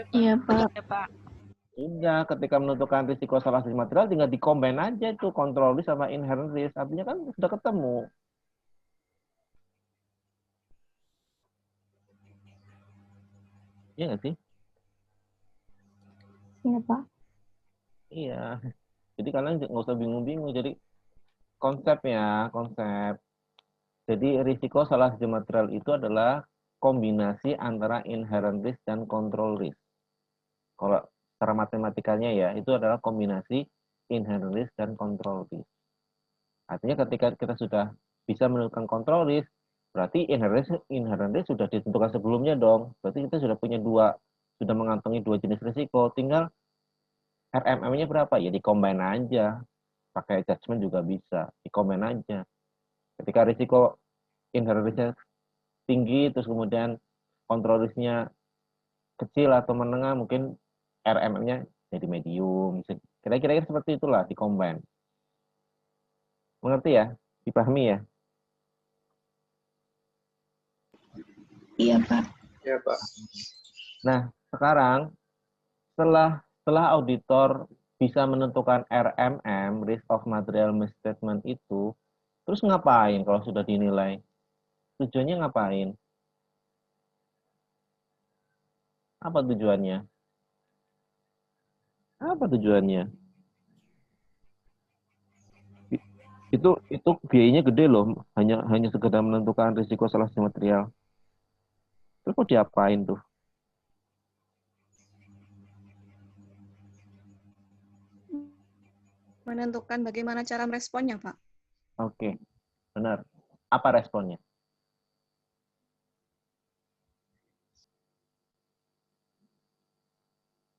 Iya, Pak. Ya, Pak. Udah, ketika menentukan risiko salah satu material tinggal di-combine aja itu control risk sama inherent risk. Artinya kan sudah ketemu. Iya nggak sih? Iya, Pak. Iya. Jadi kalian nggak usah bingung-bingung. Jadi konsepnya, konsep. Jadi risiko salah satu material itu adalah kombinasi antara inherent risk dan control risk. Kalau secara matematikanya ya, itu adalah kombinasi inherent risk dan control risk. Artinya ketika kita sudah bisa menentukan control risk, berarti inherent risk sudah ditentukan sebelumnya dong. Berarti kita sudah punya sudah mengantongi dua jenis risiko. Tinggal RMM-nya berapa? Ya di-combine aja. Pakai adjustment juga bisa. Di-combine aja. Ketika risiko inherent risk-nya tinggi, terus kemudian control risk-nya kecil atau menengah, mungkin RMM-nya jadi medium. Kira-kira seperti itulah, di-combine. Mengerti ya? Dipahami ya? Iya, Pak. Ya, Pak. Nah, sekarang setelah auditor bisa menentukan RMM, risk of material misstatement itu, terus ngapain kalau sudah dinilai? Tujuannya ngapain? Apa tujuannya? Apa tujuannya? Itu biayanya gede loh, hanya sekedar menentukan risiko salah satu material. Terus mau diapain tuh? Menentukan bagaimana cara meresponnya, Pak. Oke, benar. Apa responnya?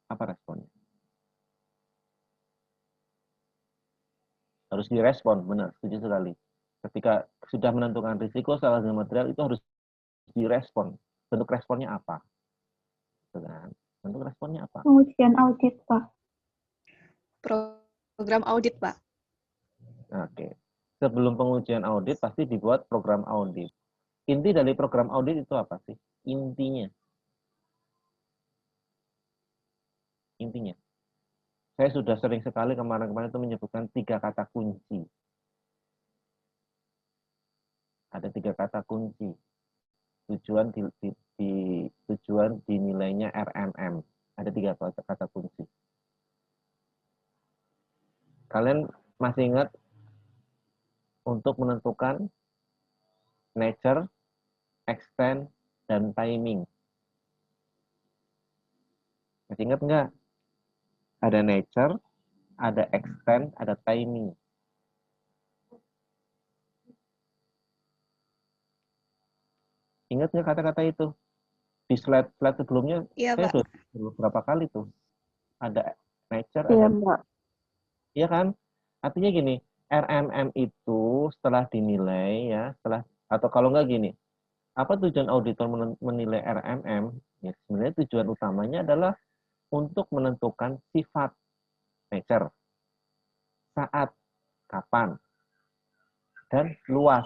Apa responnya? Harus direspon, benar, setuju sekali. Ketika sudah menentukan risiko salah satu material itu harus direspon. Bentuk responnya apa? Bentuk responnya apa? Pengujian audit, Pak. Program audit, Pak. Oke. Sebelum pengujian audit pasti dibuat program audit. Inti dari program audit itu apa sih? Intinya. Intinya. Saya sudah sering sekali kemarin-kemarin itu menyebutkan 3 kata kunci. Ada 3 kata kunci. Tujuan dinilainya RMM. Ada 3 kata kunci. Kalian masih ingat untuk menentukan nature, extent, dan timing. Masih ingat nggak? Ada nature, ada extent, ada timing. Ingat nggak kata-kata itu? Di slide sebelumnya, Iya, saya Pak. sudah berapa kali tuh. Ada nature, Iya, ada... Pak. Iya kan? Artinya gini, RMM itu setelah dinilai, ya, atau kalau nggak gini, apa tujuan auditor menilai RMM? Ya, sebenarnya tujuan utamanya adalah untuk menentukan sifat nature, saat, kapan, dan luas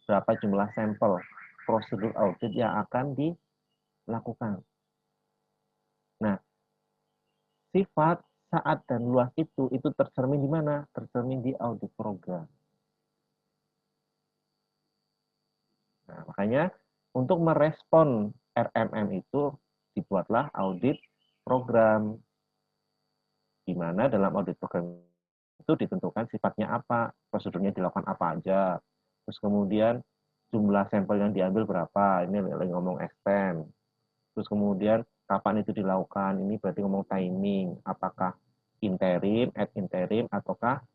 berapa jumlah sampel prosedur audit yang akan dilakukan. Nah, sifat, saat, dan luas itu tercermin di mana? Tercermin di audit program. Nah, makanya untuk merespon RMM itu dibuatlah audit program, di mana dalam audit program itu ditentukan sifatnya apa, prosedurnya dilakukan apa aja, terus kemudian jumlah sampel yang diambil berapa, ini lagi ngomong extend, terus kemudian kapan itu dilakukan, ini berarti ngomong timing, apakah interim, at interim, apakah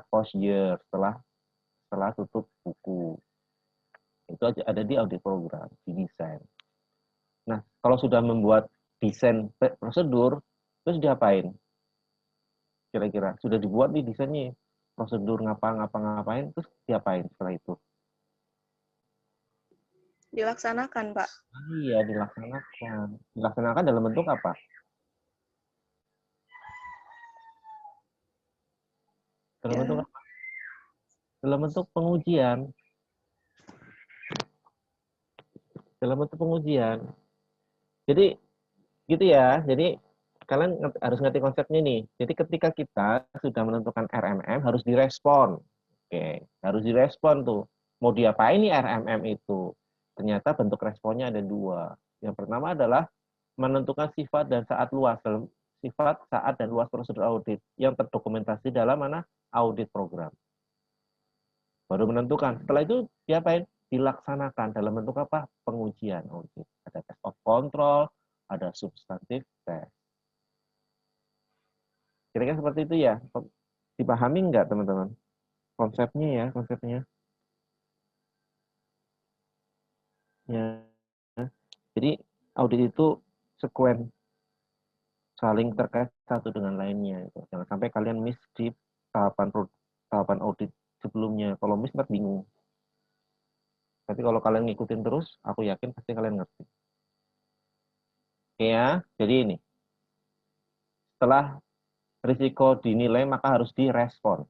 post year, setelah tutup buku. Itu ada di audit program, di desain. Nah, kalau sudah membuat desain prosedur, terus diapain? Kira-kira sudah dibuat nih desainnya, prosedur ngapain, terus diapain setelah itu? Dilaksanakan, Pak. Iya, dilaksanakan. Dilaksanakan dalam bentuk apa? Dalam bentuk apa? Dalam bentuk pengujian. Dalam bentuk pengujian. Jadi gitu ya. Jadi kalian harus ngerti konsepnya nih. Jadi ketika kita sudah menentukan RMM harus direspon. Oke, harus direspon tuh. Mau diapain nih RMM itu? Ternyata bentuk responnya ada dua. Yang pertama adalah menentukan sifat dan saat luas dalam sifat, saat dan luas prosedur audit yang terdokumentasi dalam mana audit program. Baru menentukan. Setelah itu diapain? Dilaksanakan dalam bentuk apa? Pengujian audit. Ada test of control, ada substantif test. Kira-kira seperti itu ya. Dipahami nggak teman-teman? Konsepnya ya, konsepnya. Ya. Jadi audit itu sekuen saling terkait satu dengan lainnya. Jangan sampai kalian miss di tahapan audit sebelumnya. Kalau miss ntar bingung. Tapi kalau kalian ngikutin terus, aku yakin pasti kalian ngerti. Oke ya, jadi ini. Setelah risiko dinilai, maka harus direspon.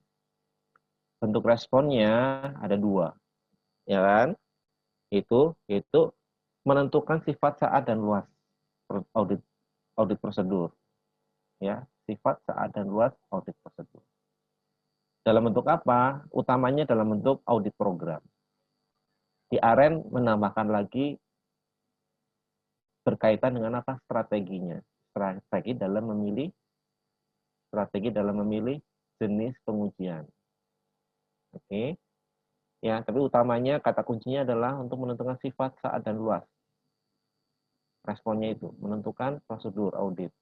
Bentuk responnya ada dua. Ya kan? Itu menentukan sifat, saat, dan luas audit prosedur. Ya, sifat, saat, dan luas audit prosedur. Dalam bentuk apa? Utamanya dalam bentuk audit program. Di AREN menambahkan lagi berkaitan dengan apa? Strateginya. Strategi dalam memilih jenis pengujian. Oke. Ya, tapi utamanya kata kuncinya adalah untuk menentukan sifat, saat, dan luas. Responnya itu menentukan prosedur audit.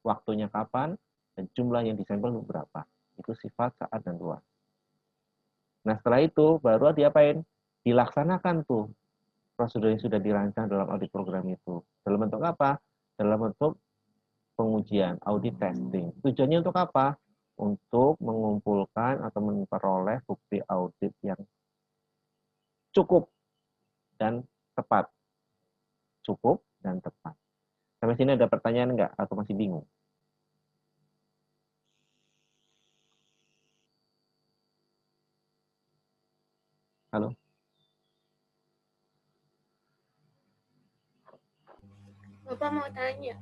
Waktunya kapan dan jumlah yang disampel berapa. Itu sifat, saat, dan luas. Nah, setelah itu baru diapain? Dilaksanakan tuh prosedur yang sudah dirancang dalam audit program itu. Dalam bentuk apa? Dalam bentuk pengujian, audit testing. Tujuannya untuk apa? Untuk mengumpulkan atau memperoleh bukti audit yang cukup dan tepat. Cukup dan tepat. Sampai sini ada pertanyaan nggak? Atau masih bingung? Halo? Bapak mau tanya.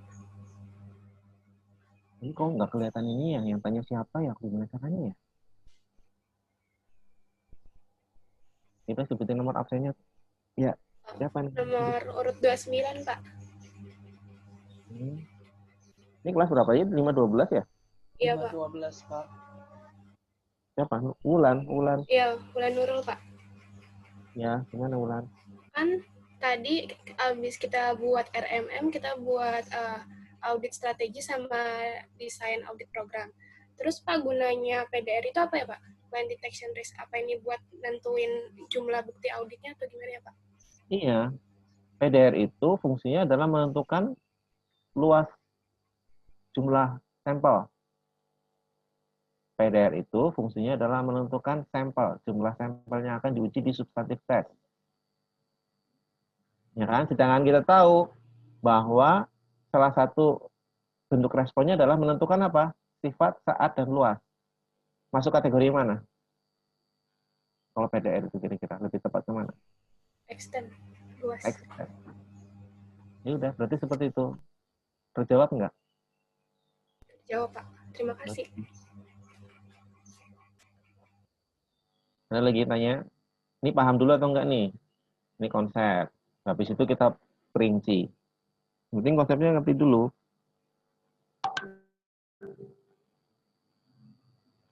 Ini kok nggak kelihatan ini ya? Yang tanya siapa ya? Gimana caranya ya? Kita sebutin nomor absennya. Ya, siapa nih? Nomor urut 29, Pak. Ini kelas berapa ya? 512 ya? Iya, Pak. 512, Pak. Siapa? Ulan. Iya, Wulan Nurul, Pak. Ya, gimana Ulan? Kan tadi habis kita buat RMM, kita buat audit strategi sama desain audit program. Terus Pak, gunanya PDR itu apa ya, Pak? Plan detection risk. Apa ini buat nentuin jumlah bukti auditnya atau gimana ya, Pak? Iya, PDR itu fungsinya adalah menentukan luas jumlah sampel. PDR itu fungsinya adalah menentukan sampel, jumlah sampel yang akan diuji di substantif test. Ya kan? Sedangkan kita tahu bahwa salah satu bentuk responnya adalah menentukan apa? Sifat, saat, dan luas. Masuk kategori mana? Kalau PDR itu kira-kira lebih tepat ke mana? Extend, luas. Extend. Ya udah, berarti seperti itu. Terjawab nggak? Jawab, Pak. Terima kasih. Ada lagi tanya, ini paham dulu atau enggak nih? Ini konsep. Habis itu kita perinci. Yang penting konsepnya ngerti dulu.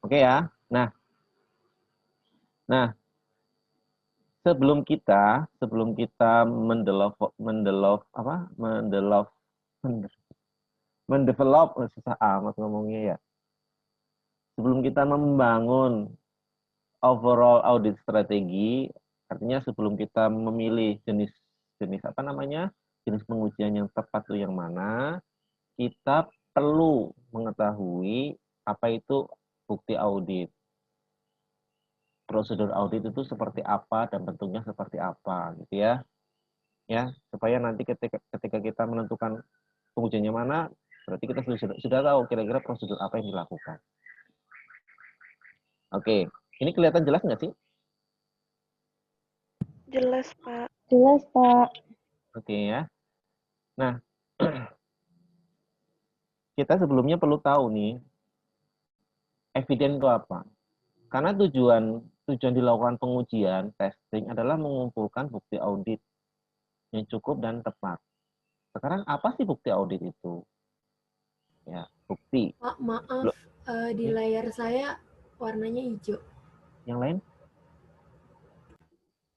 Oke ya. Nah, sebelum kita mendevelop susah amat ngomongnya ya. Sebelum kita membangun overall audit strategi, artinya sebelum kita memilih jenis apa namanya, jenis pengujian yang tepat itu yang mana, kita perlu mengetahui apa itu bukti audit. Prosedur audit itu seperti apa dan bentuknya seperti apa gitu ya. Ya, supaya nanti ketika kita menentukan pengujiannya mana, berarti kita sudah tahu kira-kira prosedur apa yang dilakukan. Oke, ini kelihatan jelas nggak sih? Jelas, Pak. Jelas, Pak. Oke ya. Nah, kita sebelumnya perlu tahu nih, eviden itu apa? Karena tujuan dilakukan pengujian, testing adalah mengumpulkan bukti audit yang cukup dan tepat. Sekarang apa sih bukti audit itu? Ya, bukti. Pak, maaf, di layar saya warnanya hijau. Yang lain?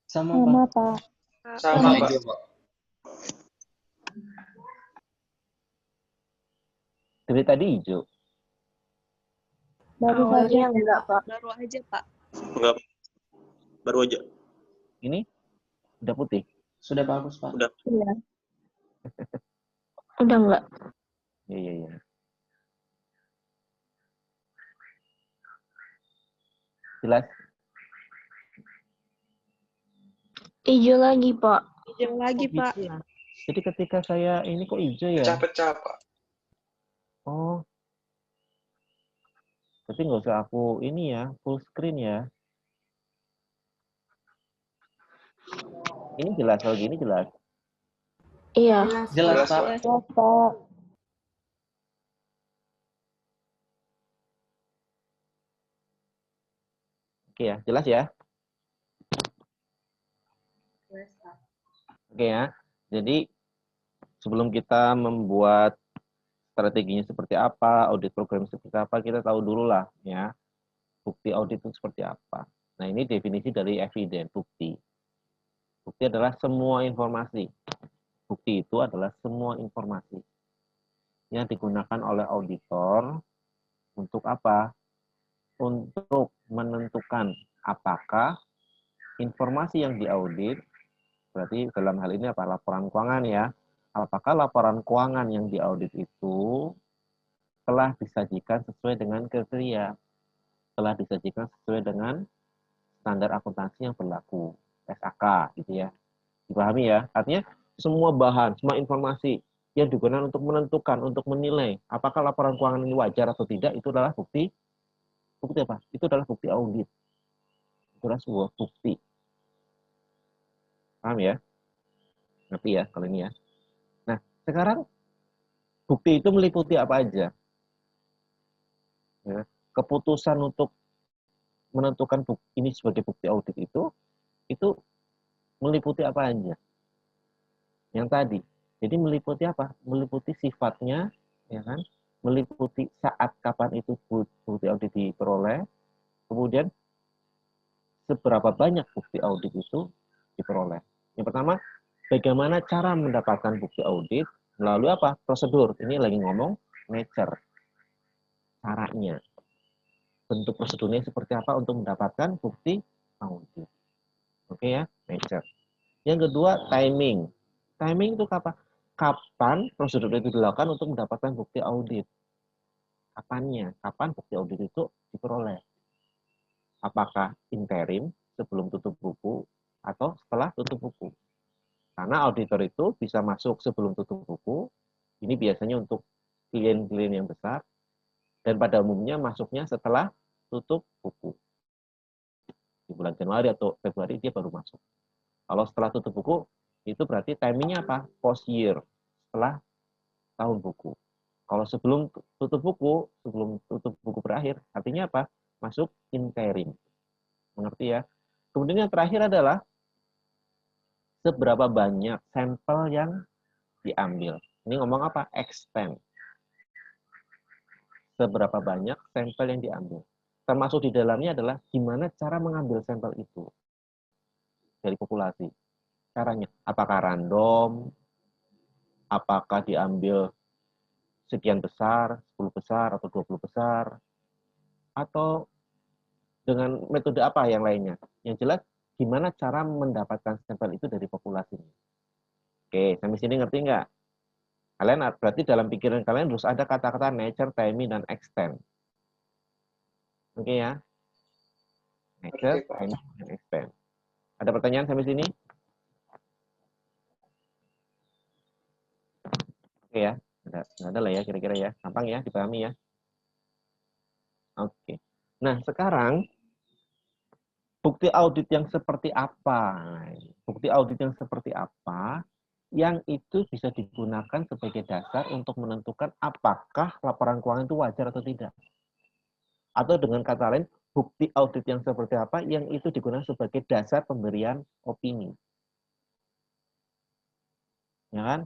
Sama, Sama, Pak. Pak. Sama, Pak. Hijau, Pak. Dari tadi hijau. Baru Awalnya saja. enggak, Pak. Baru aja, Pak. Enggak, baru aja. Ini udah putih. Sudah bagus, Pak. Udah. Iya. Udah enggak? Iya. Jelas? Hijau lagi, Pak. Hijau lagi, Oh, Pak. gitu ya. Jadi ketika saya ini kok hijau ya? Pecah-pecah, Pak. Oh. Tapi nggak usah aku ini ya, full screen ya. Ini jelas, kalau gini jelas. Iya. Jelas, Pak. Jelas. Jelas, Pak. Oke ya, jelas ya? Oke ya. Jadi sebelum kita membuat strateginya seperti apa, audit program seperti apa, kita tahu dulu lah ya, bukti audit itu seperti apa. Nah, ini definisi dari eviden, bukti. Bukti adalah semua informasi. Bukti itu adalah semua informasi yang digunakan oleh auditor untuk apa? Untuk menentukan apakah informasi yang diaudit, berarti dalam hal ini apa? Laporan keuangan ya. Apakah laporan keuangan yang diaudit itu telah disajikan sesuai dengan kriteria, telah disajikan sesuai dengan standar akuntansi yang berlaku, SAK gitu ya. Dipahami ya? Artinya semua bahan, semua informasi yang digunakan untuk menentukan, untuk menilai apakah laporan keuangan ini wajar atau tidak, itu adalah bukti apa? Itu adalah bukti audit. Itu adalah sebuah bukti. Paham ya? Ngerti ya kalau ini ya? Nah, sekarang bukti itu meliputi apa aja? Ya, keputusan untuk menentukan ini sebagai bukti audit itu meliputi apa aja? Yang tadi. Jadi meliputi apa? Meliputi sifatnya, ya kan? Meliputi saat kapan itu bukti audit diperoleh, kemudian seberapa banyak bukti audit itu diperoleh. Yang pertama, bagaimana cara mendapatkan bukti audit, melalui apa? Prosedur. Ini lagi ngomong nature. Caranya. Bentuk prosedurnya seperti apa untuk mendapatkan bukti audit. Oke ya, nature. Yang kedua, timing. Timing itu kapan? Kapan prosedur itu dilakukan untuk mendapatkan bukti audit? Kapannya? Kapan bukti audit itu diperoleh? Apakah interim sebelum tutup buku atau setelah tutup buku? Karena auditor itu bisa masuk sebelum tutup buku. Ini biasanya untuk klien-klien yang besar. Dan pada umumnya masuknya setelah tutup buku. Di bulan Januari atau Februari dia baru masuk. Kalau setelah tutup buku, itu berarti timingnya apa? Post year, setelah tahun buku. Kalau sebelum tutup buku berakhir, artinya apa? Masuk interim. Mengerti ya? Kemudian yang terakhir adalah seberapa banyak sampel yang diambil. Ini ngomong apa? Extent. Seberapa banyak sampel yang diambil. Termasuk di dalamnya adalah gimana cara mengambil sampel itu dari populasi. Caranya, apakah random, apakah diambil sekian besar, 10 besar, atau 20 besar, atau dengan metode apa yang lainnya. Yang jelas, gimana cara mendapatkan sampel itu dari populasi. Oke, sampai sini ngerti nggak? Kalian berarti dalam pikiran kalian harus ada kata-kata nature, timing, dan extent. Oke ya? Nature, timing, dan extent. Ada pertanyaan sampai sini? Oke ya, ada lah ya kira-kira ya, gampang ya dipahami ya. Oke. Nah sekarang bukti audit yang seperti apa? Bukti audit yang seperti apa yang itu bisa digunakan sebagai dasar untuk menentukan apakah laporan keuangan itu wajar atau tidak. Atau dengan kata lain, bukti audit yang seperti apa yang itu digunakan sebagai dasar pemberian opini. Ya kan?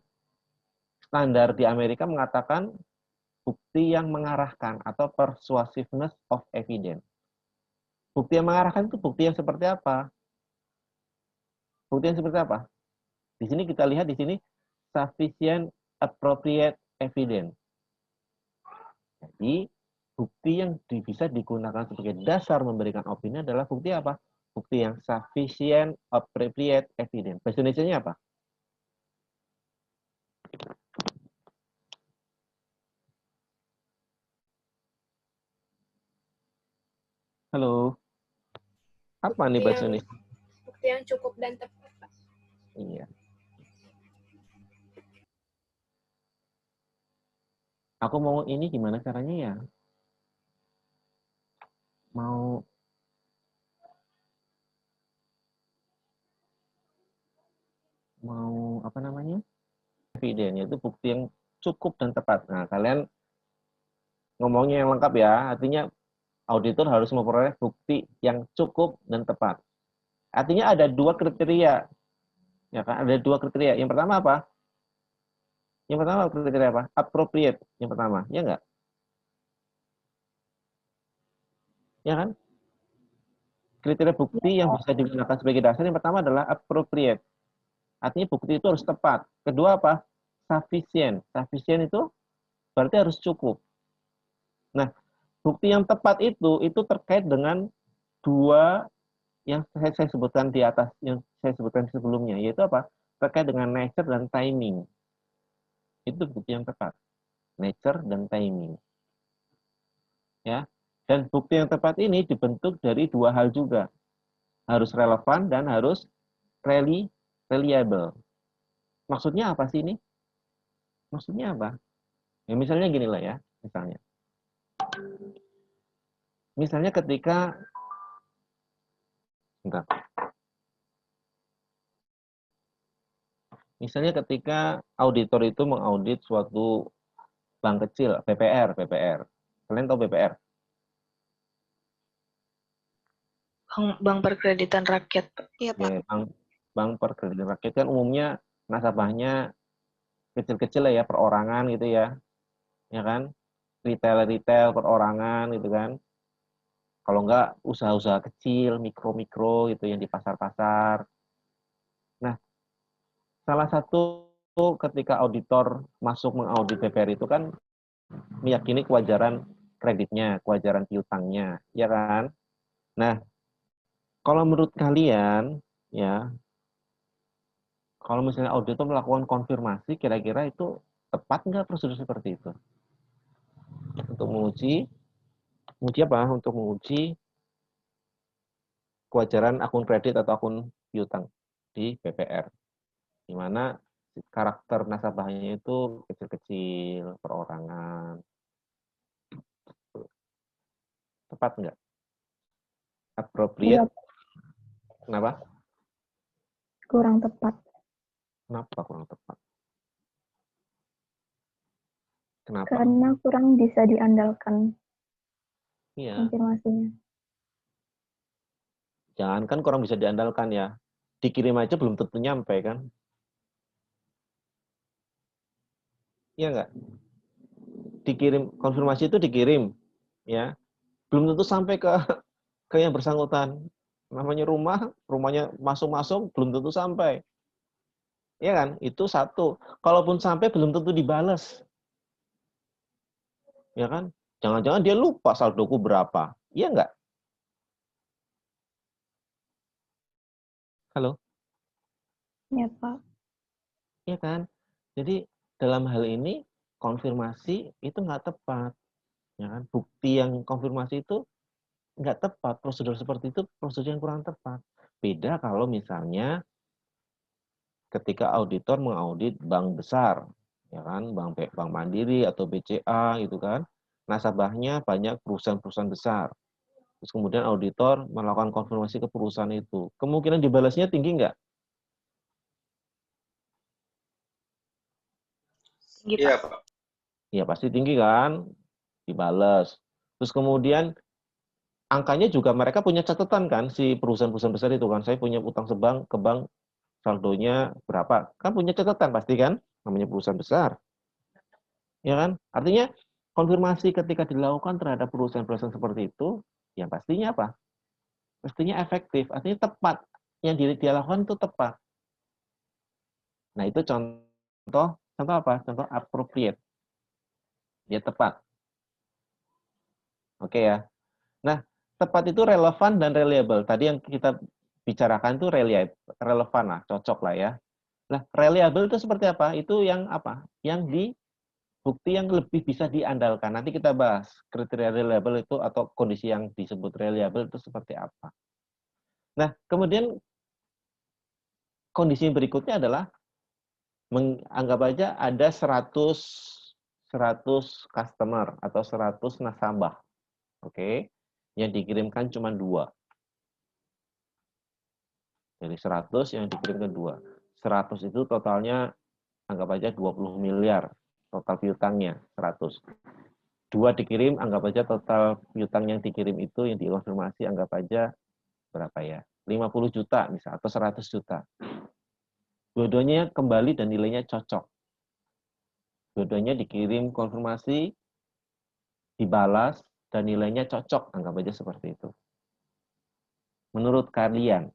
Standar di Amerika mengatakan bukti yang mengarahkan atau persuasiveness of evidence. Bukti yang mengarahkan itu bukti yang seperti apa? Bukti yang seperti apa? Di sini kita lihat di sini sufficient appropriate evidence. Jadi bukti yang bisa digunakan sebagai dasar memberikan opini adalah bukti apa? Bukti yang sufficient appropriate evidence. Bahasa Indonesianya apa? Halo. Apa nih bahasa Indonesia? Bukti yang cukup dan tepat, Pak. Iya. Aku mau ini gimana caranya ya? Mau apa namanya? Eviden, yaitu bukti yang cukup dan tepat. Nah, kalian ngomongnya yang lengkap ya. Artinya auditor harus memperoleh bukti yang cukup dan tepat. Artinya ada dua kriteria. Ya kan? Ada dua kriteria. Yang pertama apa? Yang pertama kriteria apa? Appropriate. Yang pertama, ya enggak? Ya kan? Kriteria bukti yang bisa digunakan sebagai dasar yang pertama adalah appropriate. Artinya bukti itu harus tepat. Kedua apa? Sufficient. Sufficient itu berarti harus cukup. Nah, bukti yang tepat itu terkait dengan dua yang saya sebutkan di atas, yang saya sebutkan sebelumnya, yaitu apa? Terkait dengan nature dan timing. Itu bukti yang tepat. Nature dan timing. Ya. Dan bukti yang tepat ini dibentuk dari dua hal juga. Harus relevan dan harus reliable. Maksudnya apa sih ini? Maksudnya apa? Ya misalnya gini lah ya, misalnya. Misalnya ketika Misalnya ketika auditor itu mengaudit suatu bank kecil, BPR. Kalian tahu BPR? Bank Perkreditan Rakyat. Iya, Pak. Ya, bank perkreditan rakyat kan umumnya nasabahnya kecil-kecil lah ya, perorangan gitu ya. Ya kan? Retail perorangan gitu kan. Kalau enggak usaha-usaha kecil, mikro gitu yang di pasar-pasar. Nah, salah satu ketika auditor masuk mengaudit BPR itu kan meyakini kewajaran kreditnya, kewajaran piutangnya, ya kan? Nah, kalau menurut kalian, ya, kalau misalnya auditor melakukan konfirmasi, kira-kira itu tepat nggak prosedur seperti itu? Untuk menguji apa? Untuk menguji kewajaran akun kredit atau akun piutang di BPR, di mana karakter nasabahnya itu kecil-kecil, perorangan. Tepat nggak? Appropriate? Kenapa? Kurang tepat. Kenapa kurang tepat? Kenapa? Karena kurang bisa diandalkan Iya. konfirmasinya. Jangankan kurang bisa diandalkan ya. Dikirim aja belum tentu nyampe kan? Iya nggak? Dikirim, konfirmasi itu dikirim, ya. Belum tentu sampai ke yang bersangkutan. Namanya rumahnya masuk-masuk, belum tentu sampai. Iya kan? Itu satu. Kalaupun sampai, belum tentu dibales. Ya kan? Jangan-jangan dia lupa saldoku berapa. Iya nggak? Halo? Ya, Pak. Iya kan? Jadi, dalam hal ini, konfirmasi itu nggak tepat. Ya kan? Bukti yang konfirmasi itu nggak tepat. Prosedur seperti itu prosedur yang kurang tepat. Beda kalau misalnya ketika auditor mengaudit bank besar, ya kan, bank Mandiri atau BCA gitu kan, nasabahnya banyak perusahaan-perusahaan besar. Terus kemudian auditor melakukan konfirmasi ke perusahaan itu. Kemungkinan dibalasnya tinggi nggak? Tinggi, Iya, Pak. Pak. Ya pasti tinggi kan, dibales. Terus kemudian angkanya juga mereka punya catatan kan, si perusahaan-perusahaan besar itu kan, saya punya utang sebang ke bank, saldonya berapa, kan punya catatan pasti kan, namanya perusahaan besar, ya kan? Artinya konfirmasi ketika dilakukan terhadap perusahaan-perusahaan seperti itu, yang pastinya apa? Pastinya efektif, artinya tepat, yang dia lakukan itu tepat. Nah itu contoh apa? Contoh appropriate, dia tepat, oke ya. Nah, tepat itu relevan dan reliable. Tadi yang kita bicarakan itu relevan lah, cocok lah ya. Nah, reliable itu seperti apa? Itu yang apa? Yang bukti yang lebih bisa diandalkan. Nanti kita bahas kriteria reliable itu atau kondisi yang disebut reliable itu seperti apa. Nah, kemudian kondisi berikutnya adalah anggap aja ada 100 customer atau 100 nasabah. Oke. Yang dikirimkan cuma 2. Dari 100 yang dikirimkan 2. 100 itu totalnya anggap aja 20 miliar. Total piutangnya 100. 2 dikirim, anggap aja total piutang yang dikirim itu yang dikonfirmasi anggap aja berapa ya? 50 juta misal atau 100 juta. Dua-duanya kembali dan nilainya cocok. Dua-duanya dikirim konfirmasi, dibalas dan nilainya cocok, anggap aja seperti itu. Menurut kalian,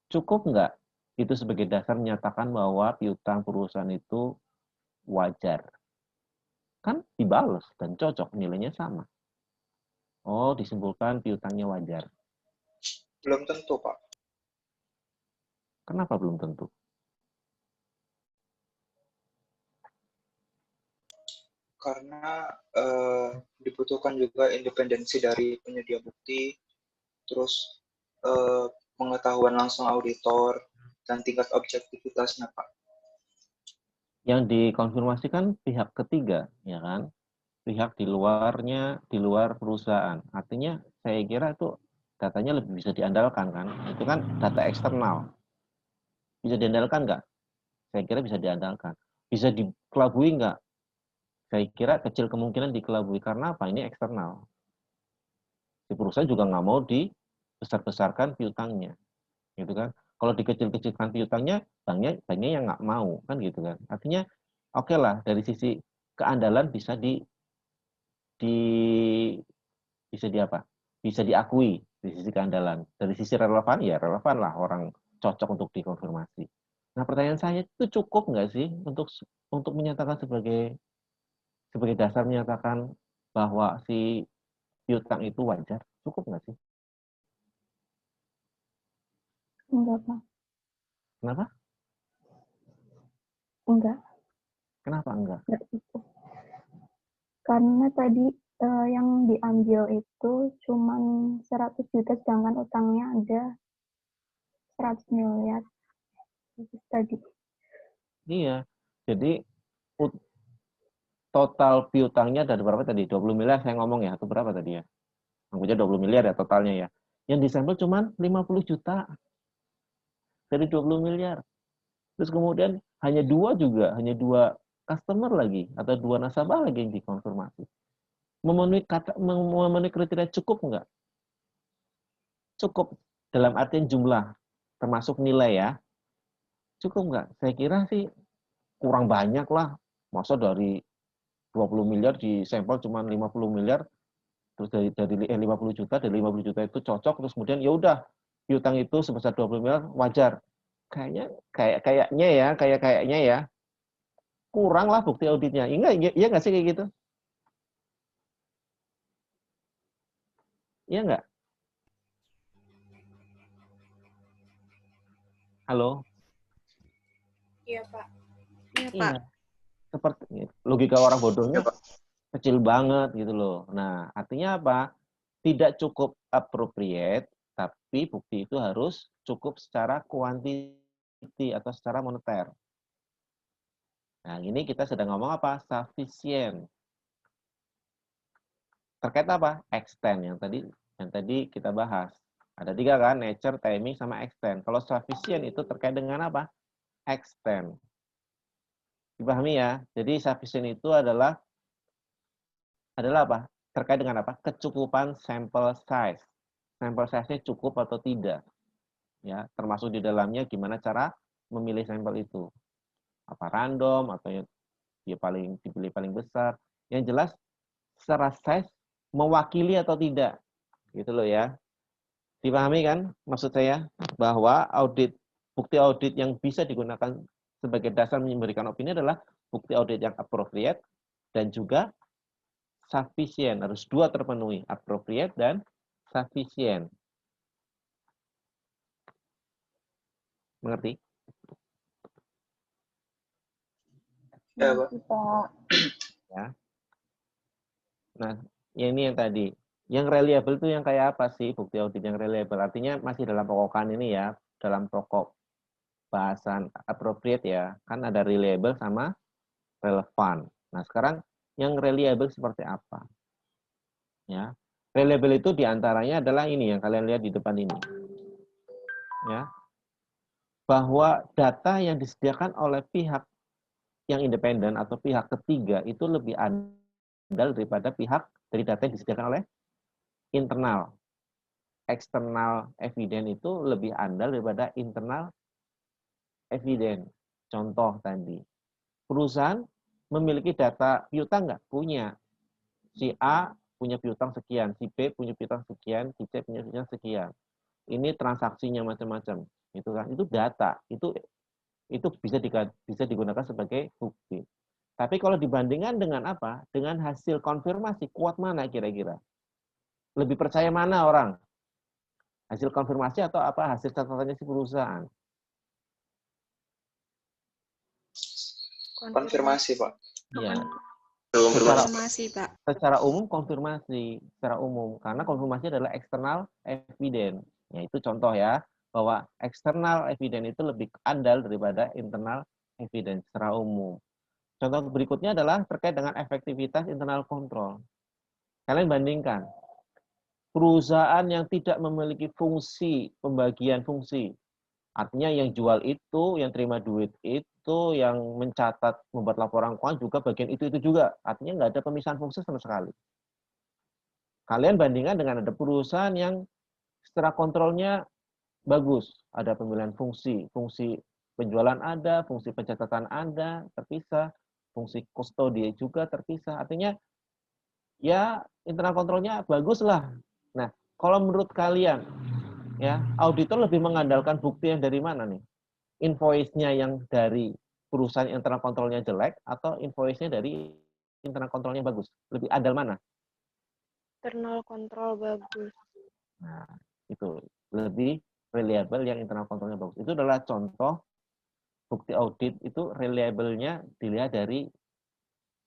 cukup nggak itu sebagai dasar menyatakan bahwa piutang perusahaan itu wajar? Kan dibalas dan cocok, nilainya sama. Oh, disimpulkan piutangnya wajar. Belum tentu, Pak. Kenapa belum tentu? Karena dibutuhkan juga independensi dari penyedia bukti, terus pengetahuan langsung auditor, dan tingkat objektivitasnya, Pak. Yang dikonfirmasikan pihak ketiga, ya kan? Pihak di luar perusahaan. Artinya saya kira itu datanya lebih bisa diandalkan kan? Itu kan data eksternal. Bisa diandalkan nggak? Saya kira bisa diandalkan. Bisa dikelabui nggak? Saya kira kecil kemungkinan dikelabui. Karena apa? Ini eksternal. Si perusahaan juga nggak mau dibesar-besarkan piutangnya. Gitu kan? Kalau dikecil-kecilkan piutangnya, banknya yang nggak mau. Kan gitu kan? Artinya, oke lah, dari sisi keandalan bisa bisa di apa? Bisa diakui di sisi keandalan. Dari sisi relevan, ya relevan lah orang cocok untuk dikonfirmasi. Nah, pertanyaan saya itu cukup nggak sih untuk menyatakan sebagai dasar menyatakan bahwa si piutang itu wajar? Cukup nggak sih? Enggak, Pak. Kenapa? Enggak. Kenapa enggak? Enggak cukup. Karena tadi yang diambil itu cuma 100 juta, sedangkan utangnya ada 100 miliar. Itu tadi. Iya. Jadi total piutangnya dari berapa tadi? 20 miliar saya ngomong ya, atau berapa tadi ya? Anggapnya 20 miliar ya totalnya ya. Yang disampel cuma 50 juta dari 20 miliar. Terus kemudian hanya dua customer lagi atau 2 nasabah lagi yang dikonfirmasi. Memenuhi kriteria cukup enggak? Cukup dalam artian jumlah, termasuk nilai ya. Cukup enggak? Saya kira sih kurang banyak lah. Masa dari 20 miliar di sampel cuma 50 miliar, terus dari 50 juta, dari 50 juta itu cocok, terus kemudian ya udah piutang itu sebesar 20 miliar wajar. Kayaknya ya kurang lah bukti auditnya. Iya nggak sih kayak gitu? Iya nggak? Halo? Iya, Pak. Iya, Pak. Iya. Seperti logika orang Ya, bodohnya Pak. kecil banget gitu loh. Nah, artinya apa? Tidak cukup appropriate, tapi bukti itu harus cukup secara quantity atau secara moneter. Nah, ini kita sedang ngomong apa? Sufficient. Terkait apa? Extent yang tadi kita bahas. Ada 3 kan, nature, timing, sama extent. Kalau sufficient itu terkait dengan apa? Extent. Dipahami ya? Jadi sufficient itu adalah apa? Terkait dengan apa? Kecukupan sampel size. Sampel size-nya cukup atau tidak. Ya, termasuk di dalamnya gimana cara memilih sampel itu. Apa random atau yang dipilih paling besar. Yang jelas secara size mewakili atau tidak. Gitu loh ya. Dipahami kan maksud saya? Bahwa bukti audit yang bisa digunakan sebagai dasar memberikan opini adalah bukti audit yang appropriate dan juga sufficient. Harus dua terpenuhi, appropriate dan sufficient. Mengerti? Ya, Pak. Ya. Nah, ini yang tadi. Yang reliable itu yang kayak apa sih bukti audit yang reliable? Artinya masih dalam pokokan ini ya, dalam pokok bahasan appropriate ya. Kan ada reliable sama relevan. Nah, sekarang yang reliable seperti apa? Ya. Reliable itu diantaranya adalah ini yang kalian lihat di depan ini. Ya. Bahwa data yang disediakan oleh pihak yang independen atau pihak ketiga itu lebih andal daripada pihak dari data yang disediakan oleh internal. Eksternal evidence itu lebih andal daripada internal evidence. Contoh tadi, perusahaan memiliki data piutang nggak? Punya. Si A punya piutang sekian, si B punya piutang sekian, si C punya piutang sekian. Ini transaksinya macam-macam. Itu kan, itu data. Itu bisa digunakan sebagai bukti. Tapi kalau dibandingkan dengan apa? Dengan hasil konfirmasi, kuat mana kira-kira? Lebih percaya mana orang? Hasil konfirmasi atau apa? Hasil catatannya si perusahaan? Konfirmasi, Pak. Iya. Konfirmasi, Pak. Secara umum konfirmasi, secara umum. Karena konfirmasi adalah external evidence. Ya, itu contoh ya, bahwa external evidence itu lebih andal daripada internal evidence secara umum. Contoh berikutnya adalah terkait dengan efektivitas internal control. Kalian bandingkan. Perusahaan yang tidak memiliki fungsi, pembagian fungsi. Artinya yang jual itu, yang terima duit itu, yang mencatat, membuat laporan keuangan juga bagian itu juga. Artinya nggak ada pemisahan fungsi sama sekali. Kalian bandingkan dengan ada perusahaan yang secara kontrolnya bagus. Ada pemilihan fungsi. Fungsi penjualan ada, fungsi pencatatan ada, terpisah. Fungsi kustodi juga terpisah. Artinya ya internal kontrolnya bagus lah. Nah, kalau menurut kalian, ya auditor lebih mengandalkan bukti yang dari mana nih? Invoice-nya yang dari perusahaan internal kontrolnya jelek atau invoice-nya dari internal kontrolnya bagus? Lebih andal mana? Internal kontrol bagus. Nah, itu lebih reliable yang internal kontrolnya bagus. Itu adalah contoh bukti audit itu reliable-nya dilihat dari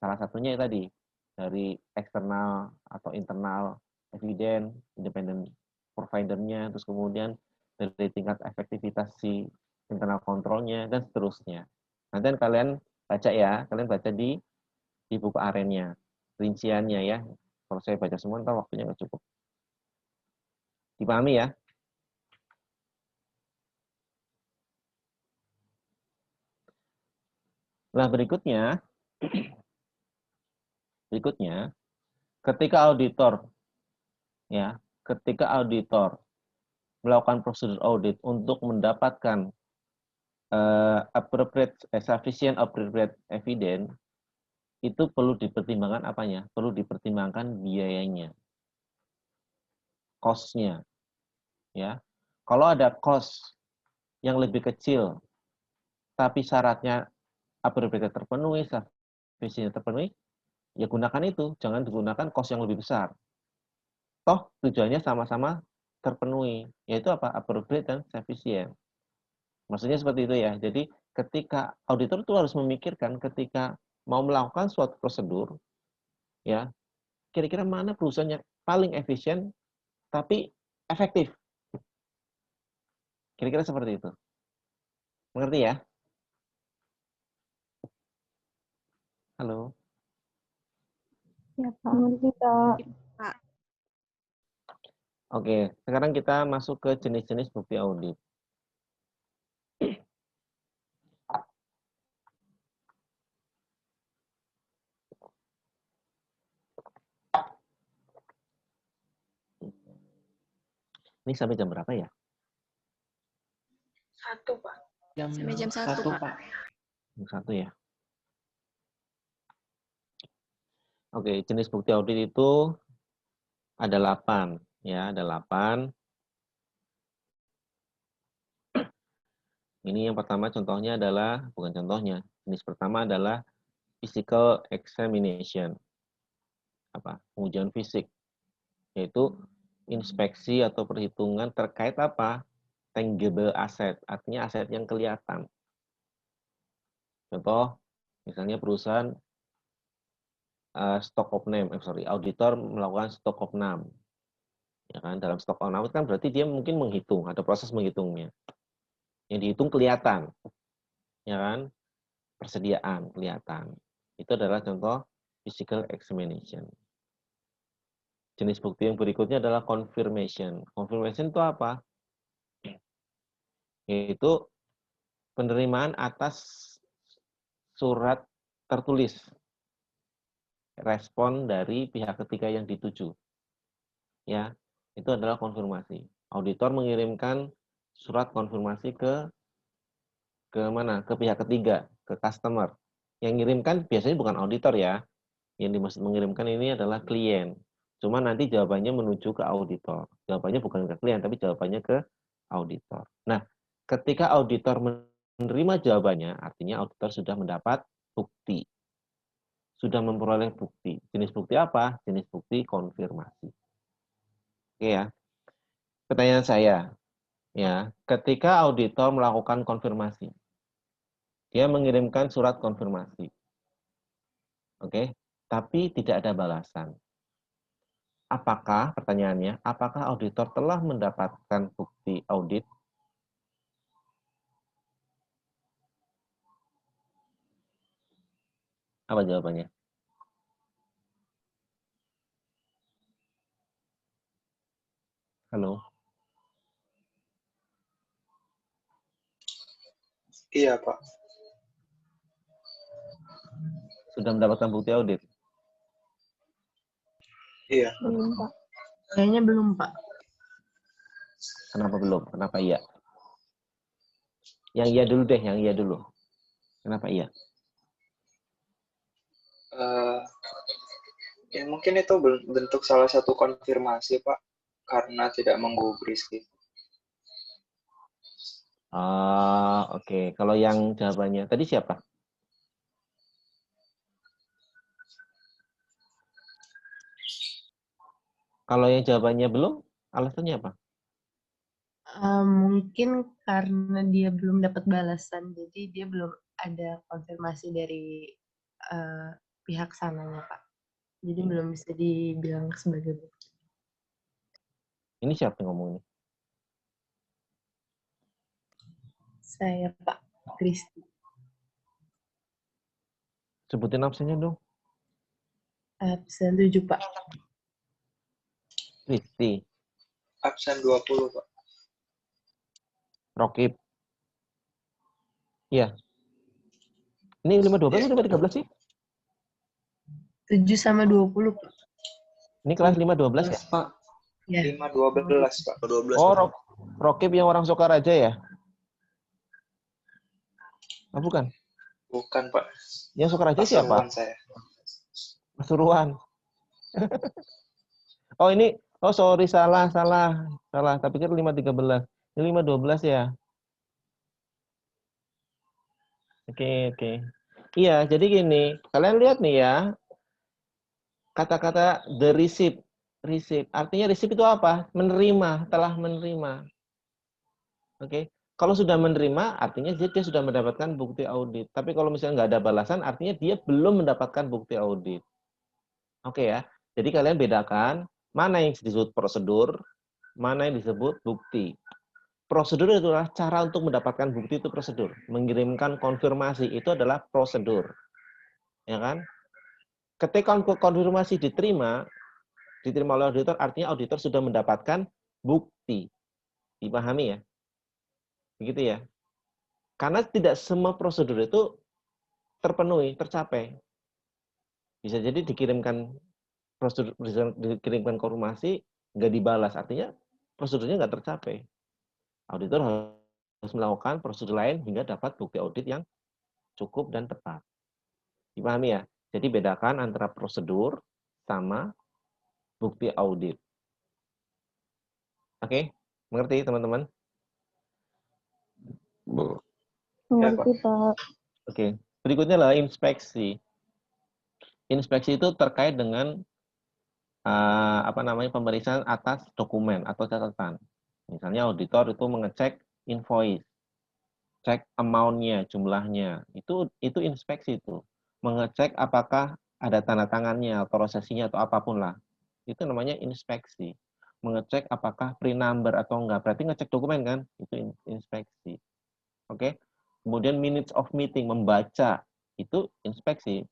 salah satunya tadi dari eksternal atau internal evidence, independent provider-nya, terus kemudian dari tingkat efektivitas si internal kontrolnya dan seterusnya. Nanti kalian baca ya, kalian baca di buku arennya, rinciannya ya. Kalau saya baca semua, ntar waktunya nggak cukup. Dipahami ya? Nah, berikutnya, ketika auditor melakukan prosedur audit untuk mendapatkan sufficient appropriate evidence, itu perlu dipertimbangkan apanya? Perlu dipertimbangkan biayanya, cost-nya. Ya. Kalau ada cost yang lebih kecil, tapi syaratnya appropriate terpenuhi, sufficient terpenuhi, ya gunakan itu. Jangan digunakan cost yang lebih besar. Toh tujuannya sama-sama terpenuhi, yaitu apa? Appropriate dan sufficient. Maksudnya seperti itu ya. Jadi ketika auditor itu harus memikirkan ketika mau melakukan suatu prosedur, ya kira-kira mana perusahaan yang paling efisien tapi efektif. Kira-kira seperti itu. Mengerti ya? Halo. Ya, Pak. Mengerti, Pak. Oke, sekarang kita masuk ke jenis-jenis bukti audit. Ini sampai jam berapa ya? 1, Pak. Sampai jam 1, Pak. Jam 1 ya. Oke, jenis bukti audit itu ada 8. Ya, ada 8. Ini yang pertama contohnya adalah, bukan contohnya, jenis pertama adalah physical examination. Pengujian fisik. Yaitu inspeksi atau perhitungan terkait apa? Tangible asset, artinya aset yang kelihatan. Contoh, misalnya perusahaan stock of name, auditor melakukan stock of name. Ya kan, dalam stock of name kan berarti dia mungkin menghitung, ada proses menghitungnya. Yang dihitung kelihatan. Ya kan? Persediaan kelihatan. Itu adalah contoh physical examination. Jenis bukti yang berikutnya adalah confirmation. Confirmation itu apa? Yaitu penerimaan atas surat tertulis respon dari pihak ketiga yang dituju. Ya, itu adalah konfirmasi. Auditor mengirimkan surat konfirmasi ke mana? Ke pihak ketiga, ke customer. Yang mengirimkan biasanya bukan auditor ya. Yang dimaksud mengirimkan ini adalah klien. Cuma nanti jawabannya menuju ke auditor. Jawabannya bukan ke klien, tapi jawabannya ke auditor. Nah, ketika auditor menerima jawabannya, artinya auditor sudah mendapat bukti. Sudah memperoleh bukti. Jenis bukti apa? Jenis bukti konfirmasi. Oke ya. Pertanyaan saya, ya, ketika auditor melakukan konfirmasi, dia mengirimkan surat konfirmasi. Oke, tapi tidak ada balasan. Apakah, pertanyaannya, apakah auditor telah mendapatkan bukti audit? Apa jawabannya? Halo? Iya, Pak. Sudah mendapatkan bukti audit? Iya. Belum, Pak. Kayaknya belum, Pak. Kenapa belum? Kenapa iya? Yang iya dulu deh, yang iya dulu. Kenapa iya? Ya mungkin itu bentuk salah satu konfirmasi, Pak, karena tidak menggubris gitu. Oke. Kalau yang jawabannya tadi siapa? Kalau yang jawabannya belum, alasannya apa? Mungkin karena dia belum dapat balasan, jadi dia belum ada konfirmasi dari pihak sananya, Pak. Jadi belum bisa dibilang sebagai bukti. Ini siapa yang ngomong ini? Saya, Pak Kristi. Sebutin absennya dong. Absen 7, Pak. Kristi, Absen 20, Pak. Rokib. Iya. Ini 5-12 atau 5-13 sih? 7 sama 20, Pak. Ini kelas 5-12 ya? Pak. Ya. 5-12, Pak. 12. Oh, Rokib yang orang Sokaraja ya? Oh, bukan. Bukan, Pak. Yang Sokaraja siapa? Pasuruan saya. Pasuruan. Oh, ini. Oh, sorry. Salah. Tapi kan 5-13. Ini 5-12 ya? Oke. Iya, jadi gini. Kalian lihat nih ya. Kata-kata the receipt. Artinya receipt itu apa? Menerima, telah menerima. Oke. Kalau sudah menerima, artinya dia sudah mendapatkan bukti audit. Tapi kalau misalnya nggak ada balasan, artinya dia belum mendapatkan bukti audit. Oke ya. Jadi kalian bedakan mana yang disebut prosedur, mana yang disebut bukti. Prosedur itu adalah cara untuk mendapatkan bukti, itu prosedur. Mengirimkan konfirmasi itu adalah prosedur. Ya kan? Ketika konfirmasi diterima oleh auditor, artinya auditor sudah mendapatkan bukti. Dipahami ya? Begitu ya. Karena tidak semua prosedur itu terpenuhi, tercapai. Bisa jadi dikirimkan prosedur, dikirimkan konfirmasi, nggak dibalas. Artinya prosedurnya nggak tercapai. Auditor harus melakukan prosedur lain hingga dapat bukti audit yang cukup dan tepat. Dipahami ya? Jadi bedakan antara prosedur sama bukti audit. Oke, mengerti teman-teman? Mengerti, Pak. Oke, berikutnya adalah inspeksi. Inspeksi itu terkait dengan pemeriksaan atas dokumen atau catatan. Misalnya auditor itu mengecek invoice, cek amount-nya, jumlahnya. Itu inspeksi itu. Mengecek apakah ada tanda tangannya, prosesinya atau apapun lah. Itu namanya inspeksi. Mengecek apakah pre-number atau enggak. Berarti ngecek dokumen kan? Itu inspeksi. Oke. Kemudian minutes of meeting, membaca. Itu inspeksi.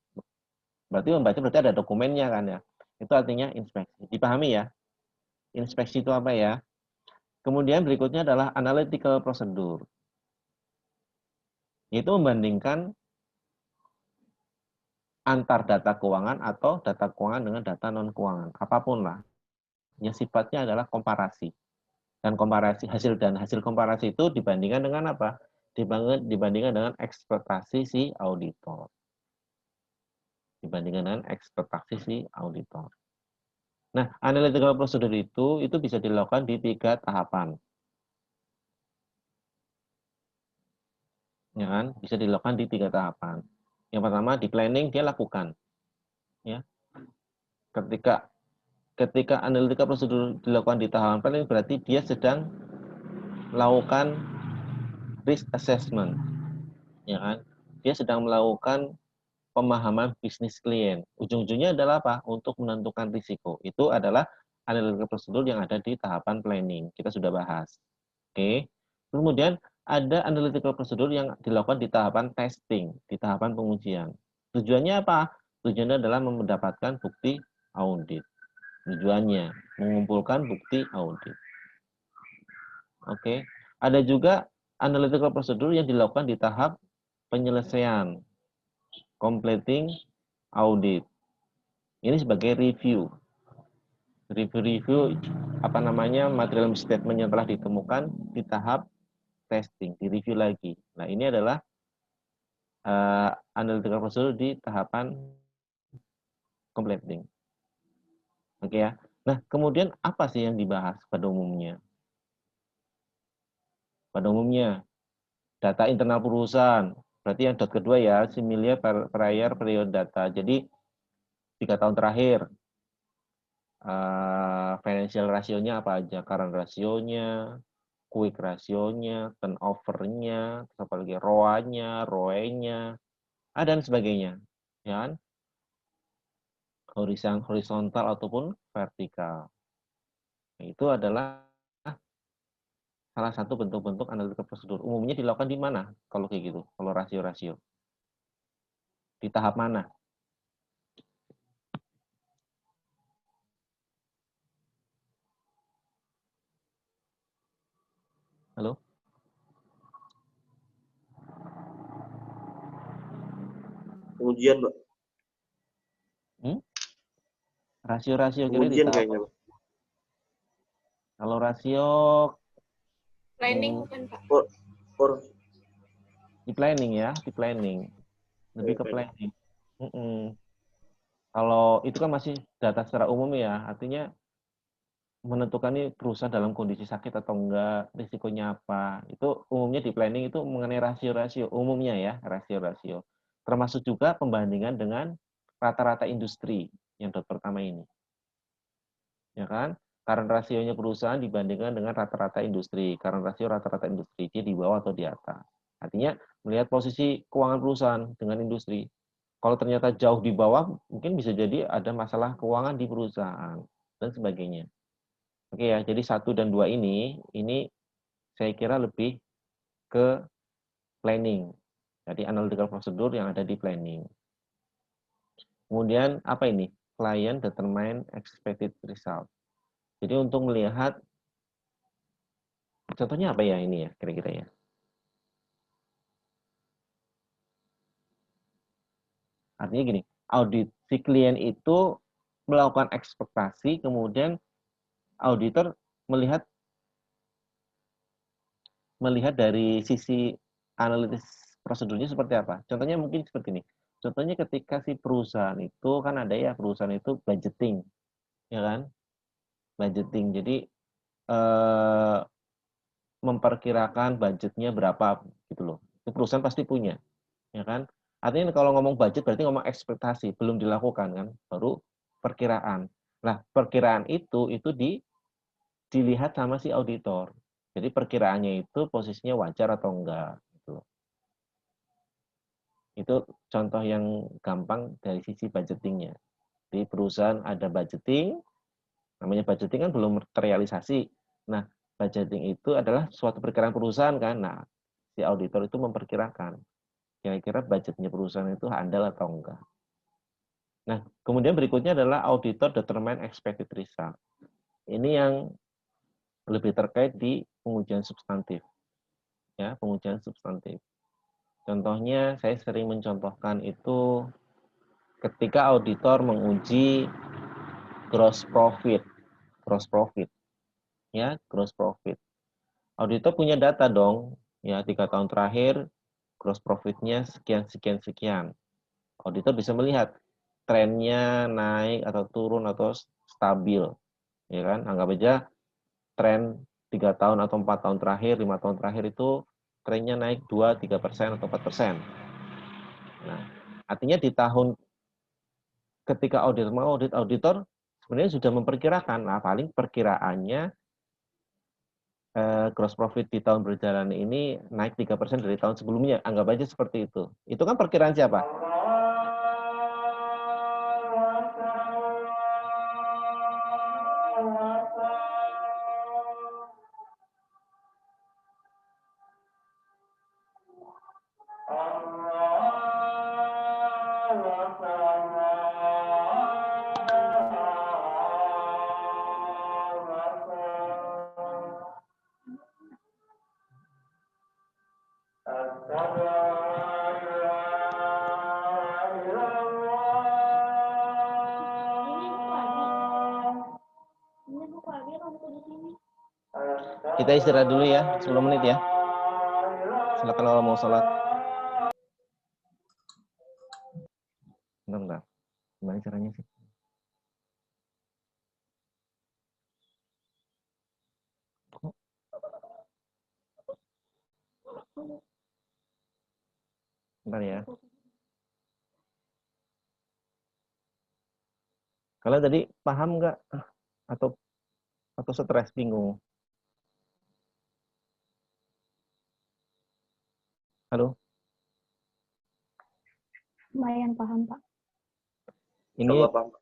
Berarti membaca berarti ada dokumennya kan ya. Itu artinya inspeksi. Dipahami ya? Inspeksi itu apa ya? Kemudian berikutnya adalah analytical procedure. Yaitu membandingkan antar data keuangan atau data keuangan dengan data non-keuangan. Apapun lah. Yang sifatnya adalah komparasi. Dan hasil komparasi itu dibandingkan dengan apa? Dibandingkan dengan ekspektasi si auditor. Dibandingkan dengan ekspektasi si auditor. Nah, analytical procedure itu bisa dilakukan di 3 tahapan. Ya kan? Bisa dilakukan di 3 tahapan. Yang pertama di planning dia lakukan. Ya. Ketika analytical procedure dilakukan di tahapan planning berarti dia sedang melakukan risk assessment. Ya kan? Dia sedang melakukan pemahaman bisnis klien. Ujung-ujungnya adalah apa? Untuk menentukan risiko. Itu adalah analytical procedure yang ada di tahapan planning. Kita sudah bahas. Oke. Kemudian ada analytical procedure yang dilakukan di tahapan testing, di tahapan pengujian. Tujuannya apa? Tujuannya adalah mendapatkan bukti audit. Tujuannya mengumpulkan bukti audit. Oke. Ada juga analytical procedure yang dilakukan di tahap penyelesaian, completing audit. Ini sebagai review. Review material statement yang telah ditemukan di tahap testing, di-review lagi. Nah, ini adalah analytical procedure di tahapan completing. Oke ya. Nah, kemudian apa sih yang dibahas pada umumnya? Pada umumnya, data internal perusahaan. Berarti yang dot kedua ya, similar prior period data. Jadi 3 tahun terakhir, financial rasionya apa aja? Current rasionya, quick rasionya, turnover-nya, apalagi ROA-nya, ROE-nya, dan sebagainya. Ya kan? Horizontal ataupun vertikal. Nah, itu adalah salah satu bentuk-bentuk analytical prosedur. Umumnya dilakukan di mana kalau kayak gitu? Kalau rasio-rasio. Di tahap mana? Halo? Pengujian, Pak. Rasio-rasio kira di Pengujian tahap kayaknya, Pak. kalau rasio Planning bukan, Pak? di planning ya, di planning. Lebih ke planning. Kalau itu kan masih data secara umum ya, artinya menentukan ini perusahaan dalam kondisi sakit atau enggak, risikonya apa. Itu umumnya di planning itu mengenai rasio-rasio, umumnya ya, rasio-rasio. Termasuk juga pembandingan dengan rata-rata industri yang dot pertama ini. Ya kan? Current rasionya perusahaan dibandingkan dengan rata-rata industri. Current rasio rata-rata industri, dia di bawah atau di atas. Artinya melihat posisi keuangan perusahaan dengan industri. Kalau ternyata jauh di bawah, mungkin bisa jadi ada masalah keuangan di perusahaan dan sebagainya. Oke ya, jadi 1 dan 2 ini saya kira lebih ke planning. Jadi analytical procedure yang ada di planning. Kemudian apa ini? Client determine expected result. Jadi untuk melihat, contohnya apa ya ini ya kira-kira ya? Artinya gini, audit si klien itu melakukan ekspektasi, kemudian auditor melihat melihat dari sisi analitis prosedurnya seperti apa. Contohnya mungkin seperti ini. Contohnya ketika si perusahaan itu kan ada ya perusahaan itu budgeting, ya kan? Budgeting. Jadi memperkirakan budgetnya berapa gitu loh. Itu perusahaan pasti punya, ya kan? Artinya kalau ngomong budget berarti ngomong ekspektasi, belum dilakukan kan, baru perkiraan. Nah, perkiraan itu dilihat sama si auditor. Jadi perkiraannya itu posisinya wajar atau enggak gitu loh. Itu contoh yang gampang dari sisi budgetingnya. Di perusahaan ada budgeting, namanya budgeting kan belum terrealisasi. Nah, budgeting itu adalah suatu perkiraan perusahaan kan. Nah, si auditor itu memperkirakan kira-kira budgetnya perusahaan itu handal atau enggak. Nah, kemudian berikutnya adalah auditor determine expected result. Ini yang lebih terkait di pengujian substantif. Ya, pengujian substantif. Contohnya saya sering mencontohkan itu ketika auditor menguji gross profit. Gross profit. Ya, gross profit. Auditor punya data dong, ya 3 tahun terakhir gross profit-nya sekian. Auditor bisa melihat trennya naik atau turun atau stabil, ya kan? Anggap aja tren 3 tahun atau 4 tahun terakhir, 5 tahun terakhir itu trennya naik 2-3% atau 4%. Nah, artinya di tahun ketika auditor sebenarnya sudah memperkirakan, nah paling perkiraannya gross profit di tahun berjalan ini naik 3% dari tahun sebelumnya. Anggap aja seperti itu. Itu kan perkiraan siapa? Kita istirahat dulu ya, 10 menit ya. Silakan kalau mau sholat. Bentar. Gimana caranya sih? Bentar ya. Kalian tadi paham nggak? Atau stres, bingung? Halo? Lumayan paham, Pak. Ini Paham.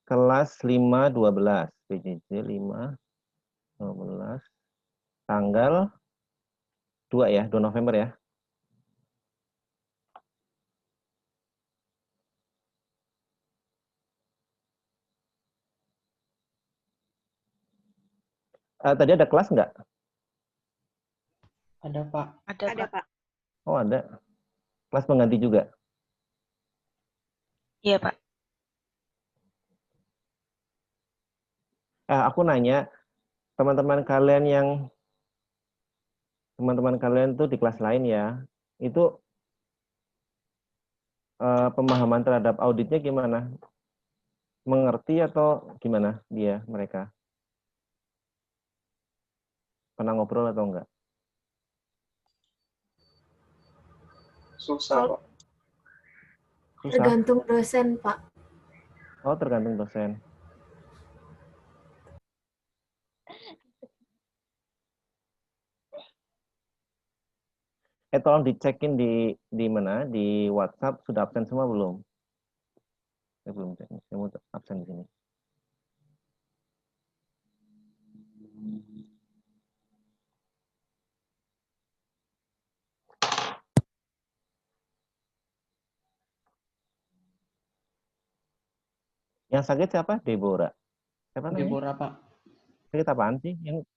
kelas 5-12. PJJ 5-12. Tanggal 2 ya, 2 November ya. Tadi ada kelas nggak? Ada, Pak. Ada, Pak. Oh, ada. Kelas pengganti juga? Iya, Pak. Aku nanya, teman-teman kalian tuh di kelas lain ya, itu pemahaman terhadap auditnya gimana? Mengerti atau gimana mereka? Pernah ngobrol atau enggak? Susah, Pak. Susah? Tergantung dosen, Pak. Oh, tergantung dosen. Tolong dicekin di mana? Di WhatsApp sudah absen semua belum? Saya belum cek. Saya mau absen di sini. Yang sakit siapa? Deborah. Siapa namanya? Deborah, Pak. Sakit apaan sih? Yang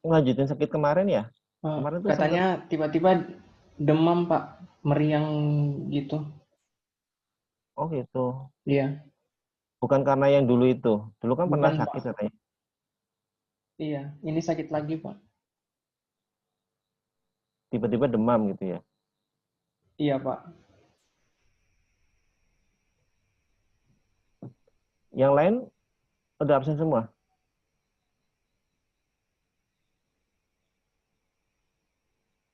ngelanjutin sakit kemarin ya? Kemarin tuh Katanya tiba-tiba demam, Pak. Meriang gitu. Oh gitu. Iya. Bukan karena yang dulu itu. Dulu kan pernah Bukan, sakit Pak. katanya. Iya, ini sakit lagi, Pak. Tiba-tiba demam gitu ya. Iya, Pak. Yang lain udah absen semua?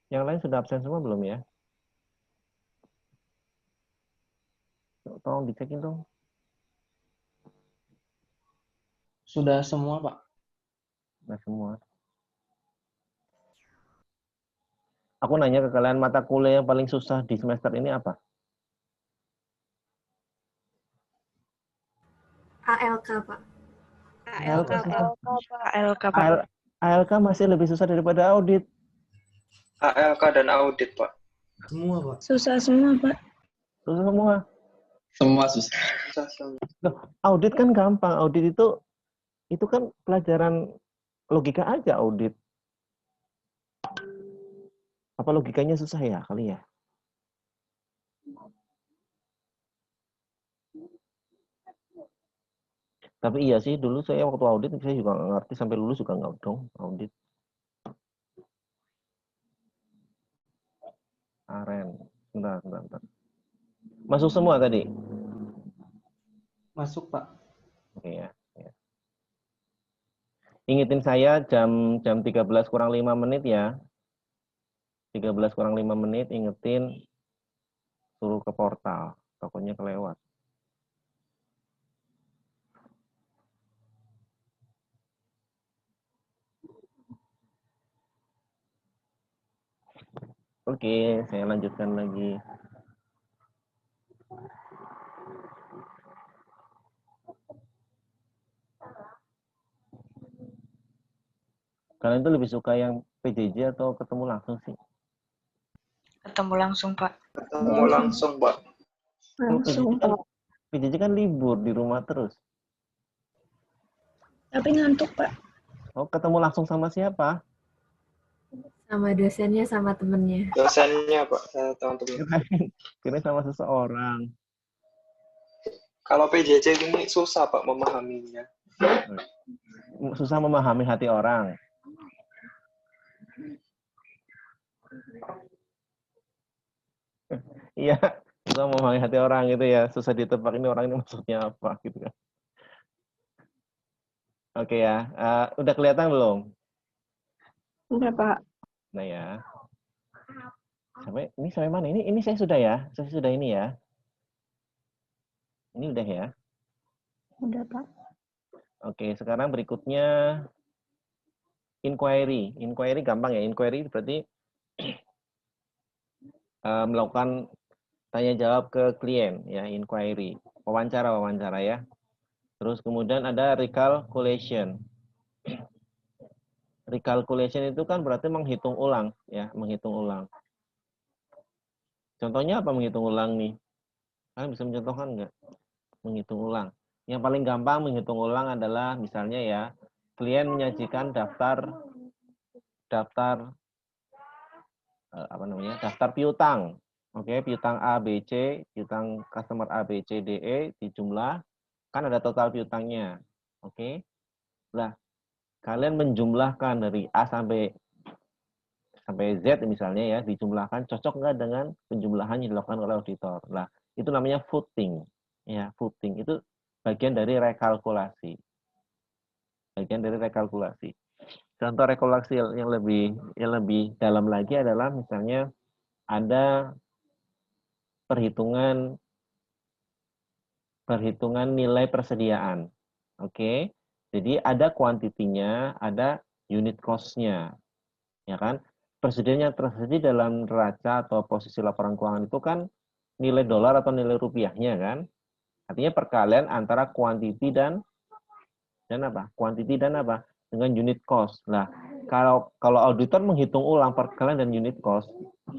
Yang lain sudah absen semua belum ya? Tolong dicekin dong. Sudah semua, Pak. Nah, semua. Aku nanya ke kalian, mata kuliah yang paling susah di semester ini apa? ALK, Pak. ALK susah. ALK, Pak. ALK masih lebih susah daripada audit. ALK dan audit, Pak. Semua, Pak. Susah semua, Pak. Susah semua. Semua susah. Loh, audit kan gampang. Audit itu kan pelajaran logika aja audit. Apa logikanya susah ya kali ya? Tapi iya sih, dulu saya waktu audit, saya juga nggak ngerti, sampai lulus juga nggak dong audit. Aren, bentar. Masuk semua tadi? Masuk, Pak. Oke ya. Ingetin saya jam 13 kurang 5 menit ya. 13 kurang 5 menit, ingetin, suruh ke portal. Takutnya kelewat. Oke, saya lanjutkan lagi. Kalian tuh lebih suka yang PJJ atau ketemu langsung sih? Ketemu langsung, Pak. Ketemu langsung, Pak. Langsung, Pak. PJJ kan libur di rumah terus. Tapi ngantuk, Pak. Oh, ketemu langsung sama siapa? Sama dosennya, sama temennya. Dosennya, Pak. Teman-teman. Kira sama seseorang. Kalau PJJ ini susah, Pak, memahaminya. Susah memahami hati orang. Iya, susah memahami hati orang gitu ya. Susah ditebak ini orang ini maksudnya apa gitu kan. Oke ya, udah kelihatan belum? Udah, Pak. Nah ya. Sampai mana? Ini saya sudah ya. Saya sudah ini ya. Ini udah ya. Udah, Pak. Oke, sekarang berikutnya inquiry. Inquiry gampang ya. Inquiry berarti melakukan tanya jawab ke klien ya, inquiry. Wawancara ya. Terus kemudian ada recalculation. Recalculation itu kan berarti menghitung ulang ya, menghitung ulang. Contohnya apa menghitung ulang nih? Kalian bisa mencontohkan nggak? Menghitung ulang. Yang paling gampang menghitung ulang adalah misalnya ya, klien menyajikan daftar daftar piutang. Oke, piutang A, B, C, piutang customer A, B, C, D, E dijumlah, kan ada total piutangnya. Oke. Nah, kalian menjumlahkan dari A sampai Z misalnya ya, dijumlahkan cocok nggak dengan penjumlahan yang dilakukan oleh auditor. Nah, itu namanya footing. Ya, footing itu bagian dari rekalkulasi. Bagian dari rekalkulasi. Contoh rekalkulasi yang lebih dalam lagi adalah misalnya ada perhitungan nilai persediaan. Oke. Jadi ada kuantitinya, ada unit cost-nya. Ya kan? Persediaan yang tersedia dalam neraca atau posisi laporan keuangan itu kan nilai dolar atau nilai rupiahnya kan? Artinya perkalian antara kuantiti dan apa? Kuantiti dan apa? Dengan unit cost. Nah, kalau auditor menghitung ulang perkalian dan unit cost,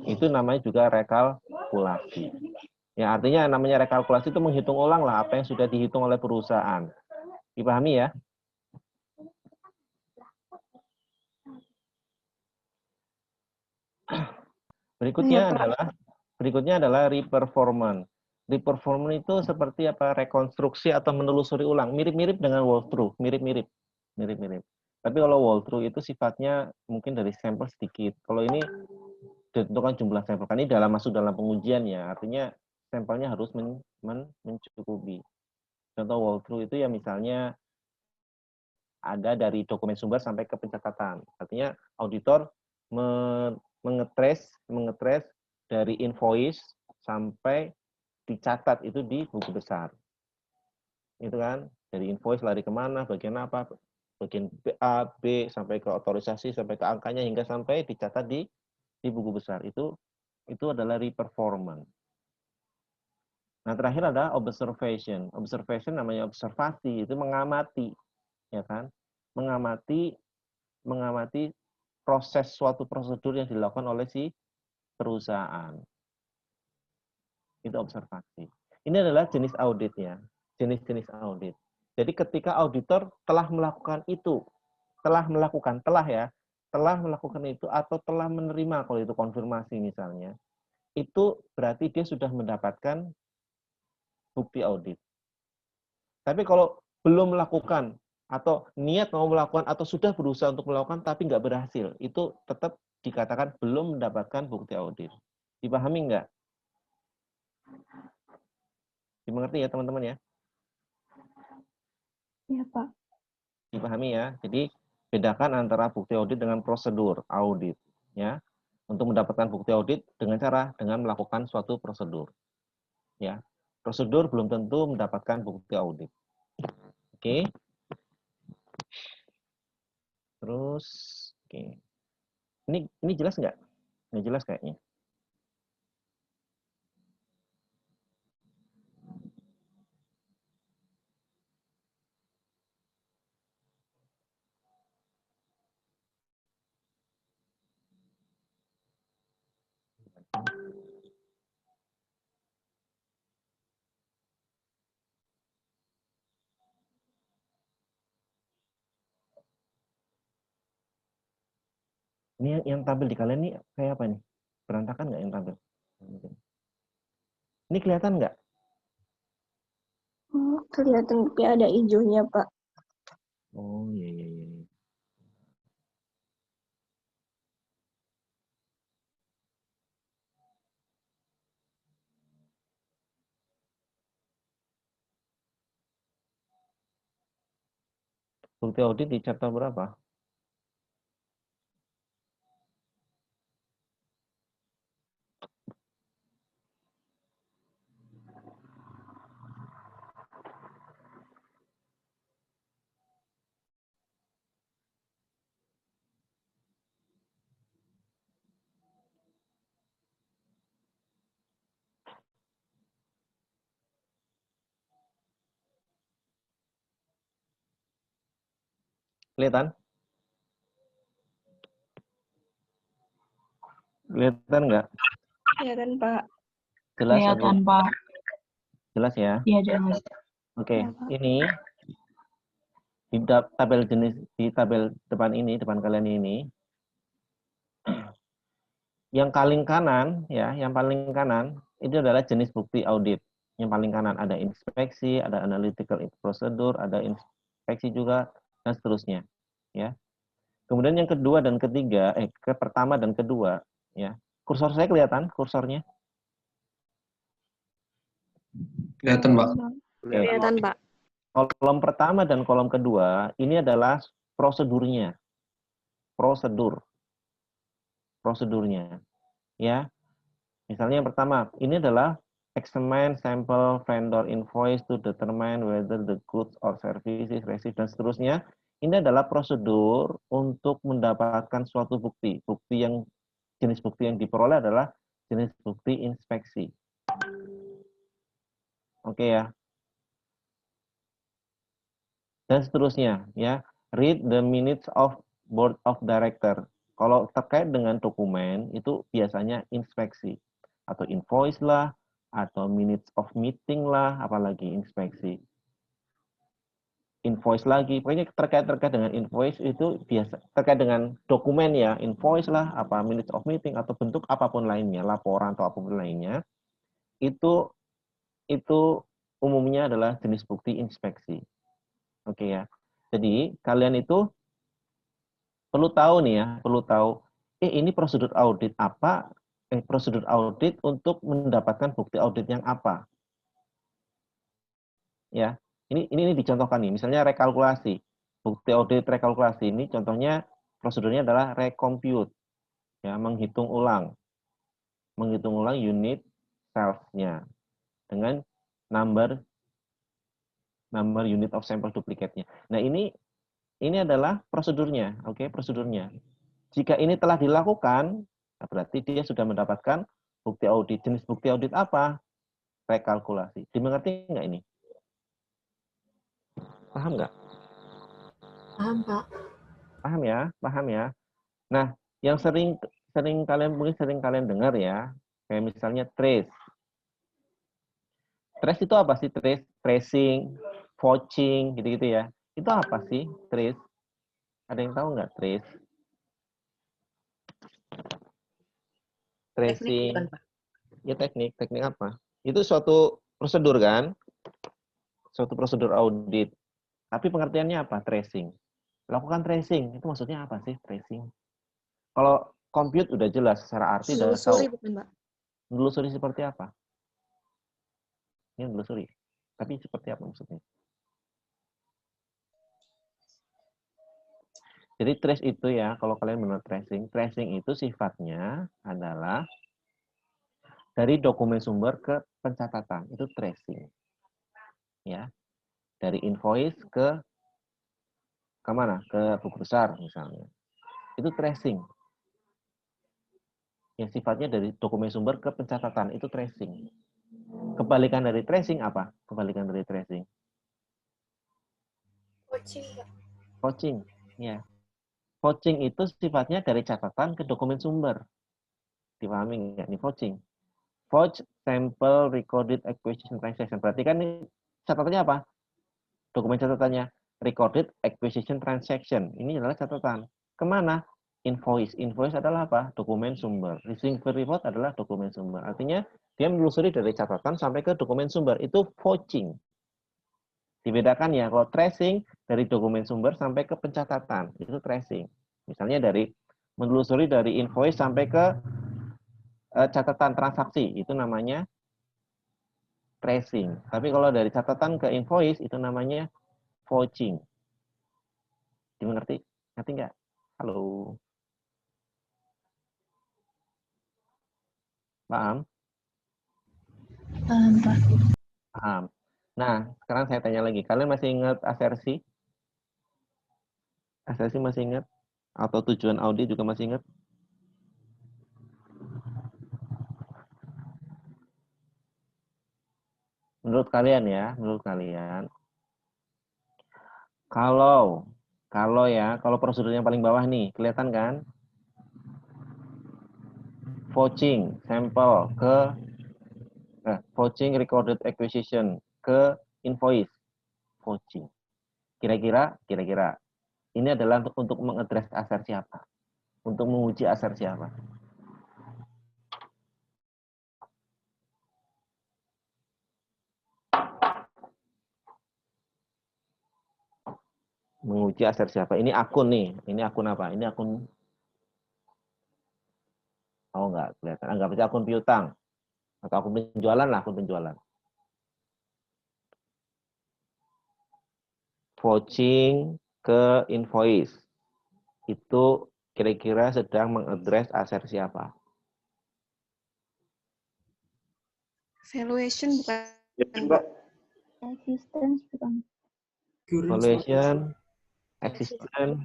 itu namanya juga rekalkulasi. Ya, artinya namanya rekalkulasi itu menghitung ulang lah apa yang sudah dihitung oleh perusahaan. Dipahami ya? Berikutnya adalah reperformance. Reperformance itu seperti apa? Rekonstruksi atau menelusuri ulang. Mirip-mirip dengan walkthrough. Mirip-mirip. Tapi kalau walkthrough itu sifatnya mungkin dari sampel sedikit. Kalau ini ditentukan jumlah sampel. Kan ini masuk dalam pengujian ya. Artinya sampelnya harus mencukupi. Contoh walkthrough itu ya misalnya ada dari dokumen sumber sampai ke pencatatan. Artinya auditor mengetrace dari invoice sampai dicatat itu di buku besar. Itu kan dari invoice lari kemana, bagian apa, bagian A, B sampai ke otorisasi sampai ke angkanya hingga sampai dicatat di buku besar. Itu adalah re-performance. Nah, terakhir ada observation. Observation namanya observasi, itu mengamati, ya kan? Mengamati proses suatu prosedur yang dilakukan oleh si perusahaan. Itu observasi. Ini adalah jenis audit ya, jenis-jenis audit. Jadi ketika auditor telah melakukan itu, telah melakukan itu atau telah menerima kalau itu konfirmasi misalnya, itu berarti dia sudah mendapatkan bukti audit. Tapi kalau belum melakukan atau niat mau melakukan atau sudah berusaha untuk melakukan tapi nggak berhasil, itu tetap dikatakan belum mendapatkan bukti audit. Dipahami nggak? Dimengerti ya teman-teman ya? Iya, Pak. Dipahami ya. Jadi bedakan antara bukti audit dengan prosedur audit ya. Untuk mendapatkan bukti audit dengan melakukan suatu prosedur. Ya. Prosedur belum tentu mendapatkan bukti audit. Oke. Terus oke. Ini jelas nggak? Ini jelas kayaknya. Ini yang tampil di kalian nih kayak apa nih? Berantakan nggak yang tampil? Ini kelihatan nggak? Kelihatan tapi ada hijaunya, Pak. Oh iya iya iya. Bukti audit di chapter berapa? Kelihatan? Kelihatan nggak? Kelihatan, Pak. Jelas Kelihatan, atau? Pak. Jelas ya? Iya, jelas. Oke, Ya, Pak. ini di tabel jenis di tabel depan kalian ini, yang paling kanan ya, yang paling kanan itu adalah jenis bukti audit. Yang paling kanan ada inspeksi, ada analytical procedure, ada inspeksi juga dan seterusnya, ya. Kemudian yang kedua dan ketiga, pertama dan kedua, ya. Kursor saya kelihatan kursornya? Kelihatan, Pak. Kelihatan, Pak. Kolom pertama dan kolom kedua ini adalah prosedurnya. Prosedurnya. Ya. Misalnya yang pertama, ini adalah examine sample vendor invoice to determine whether the goods or services received dan seterusnya. Ini adalah prosedur untuk mendapatkan suatu bukti. Jenis bukti yang diperoleh adalah jenis bukti inspeksi. Oke ya. Dan seterusnya ya, read the minutes of board of director. Kalau terkait dengan dokumen itu biasanya inspeksi atau invoice lah atau minutes of meeting lah, apalagi inspeksi. Invoice lagi, pokoknya terkait dengan invoice itu biasa terkait dengan dokumen ya, invoice lah, apa minutes of meeting atau bentuk apapun lainnya, laporan atau apapun lainnya. Itu umumnya adalah jenis bukti inspeksi. Oke ya. Jadi kalian itu perlu tahu nih ya, perlu tahu. Ini prosedur audit apa? Prosedur audit untuk mendapatkan bukti audit yang apa? Ya, ini dicontohkan nih. Misalnya rekalkulasi, bukti audit rekalkulasi ini contohnya prosedurnya adalah recompute, ya, menghitung ulang unit sales-nya dengan number unit of sample duplicate-nya. Nah, ini adalah prosedurnya, oke, prosedurnya. Jika ini telah dilakukan, berarti dia sudah mendapatkan bukti audit. Jenis bukti audit apa? Rekalkulasi. Dimengerti nggak ini? Paham nggak? Paham, Pak. Paham ya? Paham ya? Nah, yang sering kalian dengar ya, kayak misalnya trace. Trace itu apa sih? Trace, tracing, vouching, gitu-gitu ya. Itu apa sih trace? Ada yang tahu nggak trace? Tracing. Teknik bukan, Pak? Ya teknik apa? Itu suatu prosedur kan? Suatu prosedur audit. Tapi pengertiannya apa? Tracing. Lakukan tracing. Itu maksudnya apa sih tracing? Kalau compute udah jelas secara arti udah tahu. Menelusuri bukan, Pak? Menelusuri seperti apa? Ini menelusuri. Tapi seperti apa maksudnya? Jadi trace itu ya, kalau kalian menurut tracing itu sifatnya adalah dari dokumen sumber ke pencatatan. Itu tracing. Ya. Dari invoice ke mana? Ke buku besar misalnya. Itu tracing. Yang sifatnya dari dokumen sumber ke pencatatan, itu tracing. Kebalikan dari tracing apa? Kebalikan dari tracing. Coaching, Pak. Vouching, ya. Vouching itu sifatnya dari catatan ke dokumen sumber. Dipahami nggak nih vouching? Vouch sample recorded acquisition transaction. Berarti kan ini catatannya apa? Dokumen catatannya recorded acquisition transaction. Ini adalah catatan. Kemana? Invoice. Invoice adalah apa? Dokumen sumber. Receiver report adalah dokumen sumber. Artinya dia menelusuri dari catatan sampai ke dokumen sumber. Itu vouching. Dibedakan ya, kalau tracing dari dokumen sumber sampai ke pencatatan, itu tracing. Misalnya dari menelusuri dari invoice sampai ke catatan transaksi, itu namanya tracing. Tapi kalau dari catatan ke invoice, itu namanya vouching. Dimengerti? Ngerti nggak? Halo? Paham? Paham, Pak. Paham. Nah, sekarang saya tanya lagi. Kalian masih ingat asersi? Asersi masih ingat? Atau tujuan audit juga masih ingat? Menurut kalian ya, menurut kalian, kalau prosedur yang paling bawah nih, kelihatan kan? Vouching, sampel ke vouching recorded acquisition ke invoice, vouching. Kira-kira ini adalah untuk mengadres asersi apa? Untuk menguji asersi apa? Menguji asersi apa? Ini akun nih. Ini akun apa? Ini akun enggak kelihatan. Anggap aja akun piutang atau akun penjualan lah, akun penjualan. Vouching ke invoice. Itu kira-kira sedang mengadres asersi apa? Valuation bukan, Pak. Existence bukan. Valuation, existence.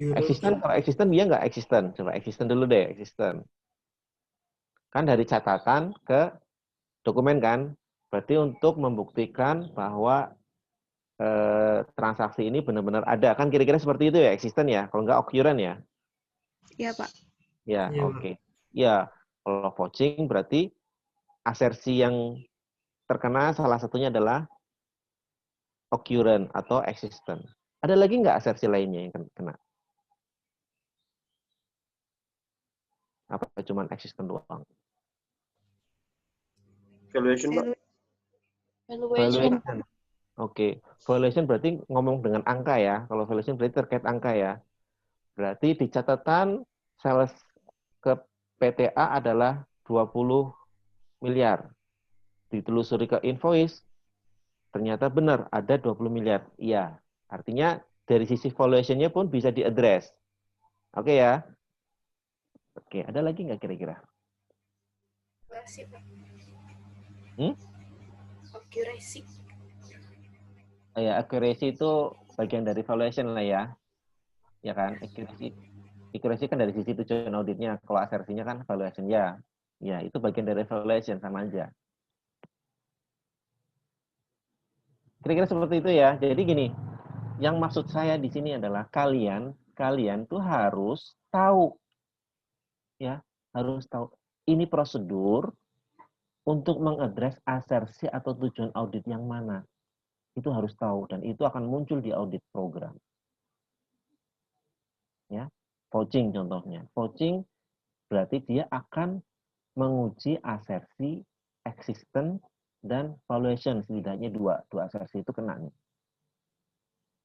Existence, kalau existence dia nggak existence. Coba existence dulu deh, existence. Kan dari catatan ke dokumen kan? Berarti untuk membuktikan bahwa transaksi ini benar-benar ada. Kan kira-kira seperti itu ya, existen ya. Kalau nggak occurrent ya. Iya, Pak. Ya, oke. Ya, kalau vouching berarti asersi yang terkena salah satunya adalah occurrent atau existent. Ada lagi nggak asersi lainnya yang kena? Apa cuma existent doang? Valuation, Pak. Valuation. Oke, valuation berarti ngomong dengan angka ya. Kalau valuation berarti terkait angka ya. Berarti di catatan sales ke PTA adalah 20 miliar. Ditelusuri ke invoice, ternyata benar ada 20 miliar. Iya, artinya dari sisi valuation-nya pun bisa diaddress. Oke ya. Oke, ada lagi nggak kira-kira? Akurasi, Pak. Hmm? Akurasi. Ya, accuracy itu bagian dari valuation lah ya. Ya kan, accuracy. Accuracy kan dari sisi tujuan auditnya. Kalau asersinya kan valuation ya. Ya, itu bagian dari valuation sama aja. Kira-kira seperti itu ya. Jadi gini, yang maksud saya di sini adalah kalian tuh harus tahu ya, harus tahu ini prosedur untuk mengadres asersi atau tujuan audit yang mana. Itu harus tahu dan itu akan muncul di audit program. Ya, vouching contohnya. Vouching berarti dia akan menguji asersi, existence, dan valuation. Setidaknya dua asersi itu kena nih.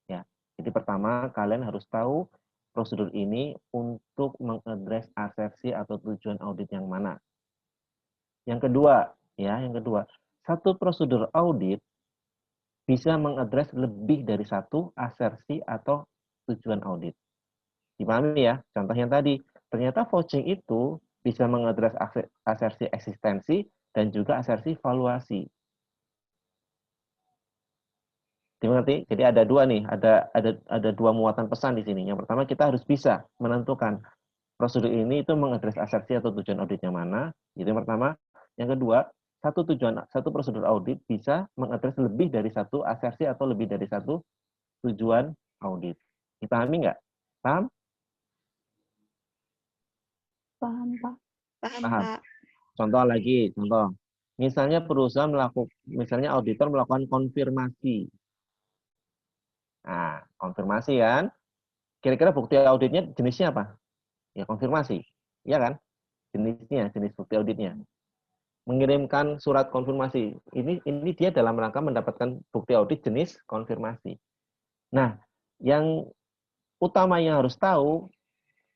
Ya, jadi pertama kalian harus tahu prosedur ini untuk mengadres asersi atau tujuan audit yang mana. Yang kedua, satu prosedur audit bisa mengadres lebih dari satu asersi atau tujuan audit. Dipahami ya? Contoh yang tadi, ternyata vouching itu bisa mengadres asersi eksistensi dan juga asersi valuasi. Dimengerti? Jadi ada dua nih, ada dua muatan pesan di sini. Yang pertama kita harus bisa menentukan prosedur ini itu mengadres asersi atau tujuan audit yang mana. Itu yang pertama. Yang kedua, satu prosedur audit bisa mengadres lebih dari satu asersi atau lebih dari satu tujuan audit. Dipahami nggak? Paham? Paham, Pak. Paham, Paham. Pak. Contoh. Misalnya misalnya auditor melakukan konfirmasi. Nah, konfirmasi kan? Kira-kira bukti auditnya jenisnya apa? Ya konfirmasi. Iya kan? Jenis bukti auditnya. Mengirimkan surat konfirmasi. Ini dia dalam rangka mendapatkan bukti audit jenis konfirmasi. Nah, yang utama yang harus tahu,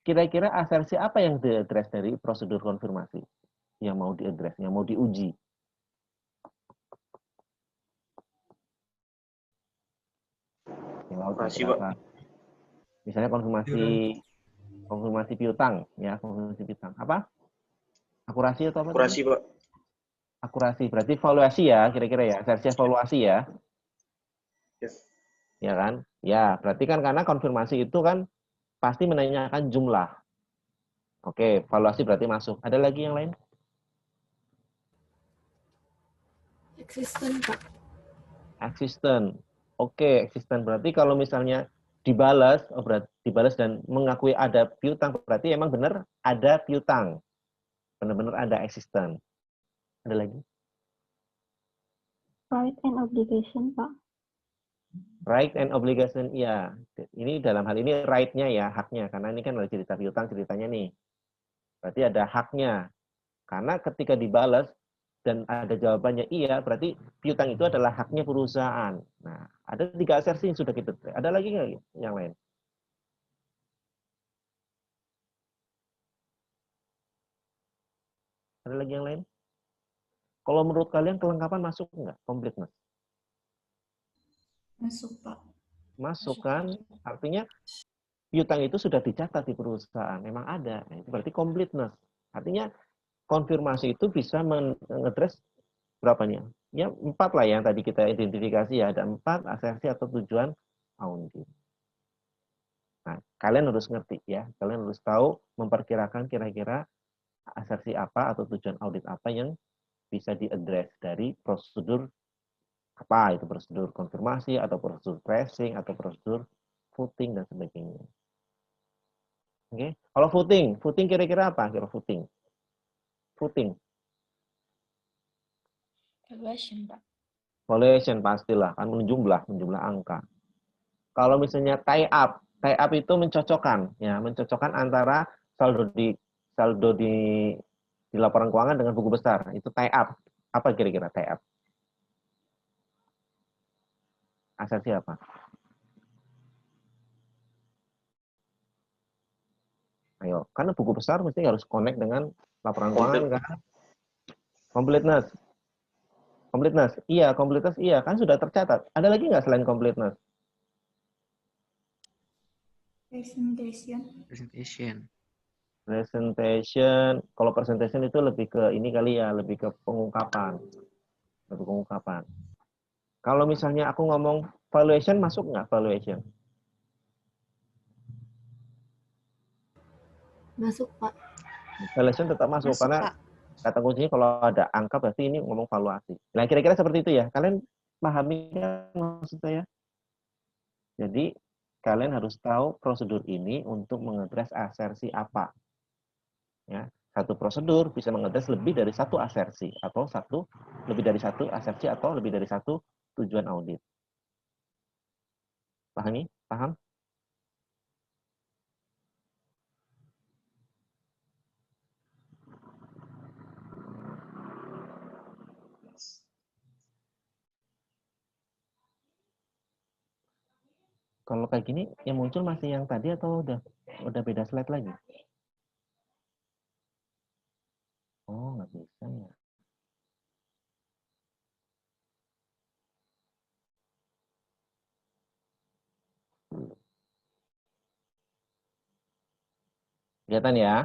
kira-kira asersi apa yang diadres dari prosedur konfirmasi? Yang mau diadres, yang mau diuji. Makasih, Pak. Misalnya konfirmasi piutang, ya, konfirmasi piutang. Apa? Akurasi atau apa? Akurasi, Pak. Akurasi, berarti valuasi ya, kira-kira ya, asersi evaluasi ya. Yes. Ya kan? Ya, berarti kan karena konfirmasi itu kan pasti menanyakan jumlah. Oke, valuasi berarti masuk. Ada lagi yang lain? Eksisten, Pak. Eksisten. Oke, eksisten berarti kalau misalnya dibalas dan mengakui ada piutang, berarti emang benar ada piutang. Benar-benar ada eksisten. Ada lagi? Right and obligation, Pak. Right and obligation, iya. Ini dalam hal ini right-nya ya, haknya. Karena ini kan ada cerita piutang ceritanya nih. Berarti ada haknya. Karena ketika dibalas dan ada jawabannya iya, berarti piutang itu adalah haknya perusahaan. Nah, ada 3 asersi yang sudah kita. Ada lagi nggak yang lain? Ada lagi yang lain? Kalau menurut kalian kelengkapan masuk nggak? Completeness? Masuk, Pak. Masuk kan? Artinya piutang itu sudah dicatat di perusahaan. Memang ada. Nah, itu berarti completeness. Artinya konfirmasi itu bisa mengadres berapanya? Ya 4 lah yang tadi kita identifikasi ya. Ada 4 asersi atau tujuan audit. Nah, kalian harus ngerti ya. Kalian harus tahu memperkirakan kira-kira asersi apa atau tujuan audit apa yang bisa diadres dari prosedur apa, itu prosedur konfirmasi atau prosedur tracing atau prosedur footing dan sebagainya. Oke, kalau footing kira-kira apa? Kira footing. Valuation, Pak. Valuation pastilah kan menjumlah angka. Kalau misalnya tie up itu mencocokkan antara saldo di laporan keuangan dengan buku besar. Itu tie up. Apa kira-kira tie up? Asersi apa? Ayo, karena buku besar mesti harus connect dengan laporan keuangan kan? Completeness. Completeness. Iya, completeness iya. Kan sudah tercatat. Ada lagi nggak selain completeness? Presentation. Presentation. Kalau presentation itu lebih ke ini kali ya, lebih ke pengungkapan. Lebih pengungkapan. Kalau misalnya aku ngomong valuation, masuk nggak valuation? Masuk, Pak. Valuation tetap masuk, Masuk, karena Pak. kata kuncinya kalau ada angka berarti ini ngomong valuasi. Nah, kira-kira seperti itu ya. Kalian pahami kan maksud saya? Jadi, kalian harus tahu prosedur ini untuk mengadres asersi apa. Ya, satu prosedur bisa mengadres lebih dari satu asersi atau lebih dari satu asersi atau lebih dari satu tujuan audit. Pahami? Paham? Kalau kayak gini, yang muncul masih yang tadi atau udah beda slide lagi? Oh, nggak bisa ya. Kelihatan ya?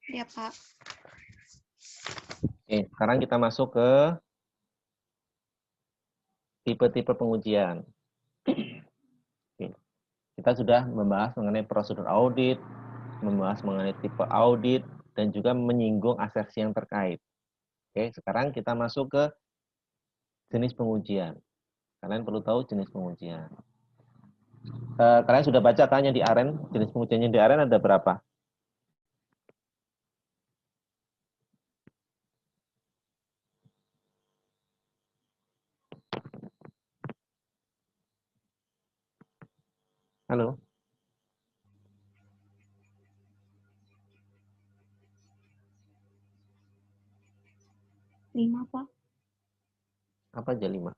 Ya, Pak. Oke, sekarang kita masuk ke tipe-tipe pengujian. Oke. Kita sudah membahas mengenai prosedur audit, membahas mengenai tipe audit, dan juga menyinggung asersi yang terkait. Oke, sekarang kita masuk ke jenis pengujian. Kalian perlu tahu jenis pengujian. Kalian sudah baca kan yang di AREN, jenis pengujiannya di AREN ada berapa? Halo? Lima, Pak. Apa aja 5?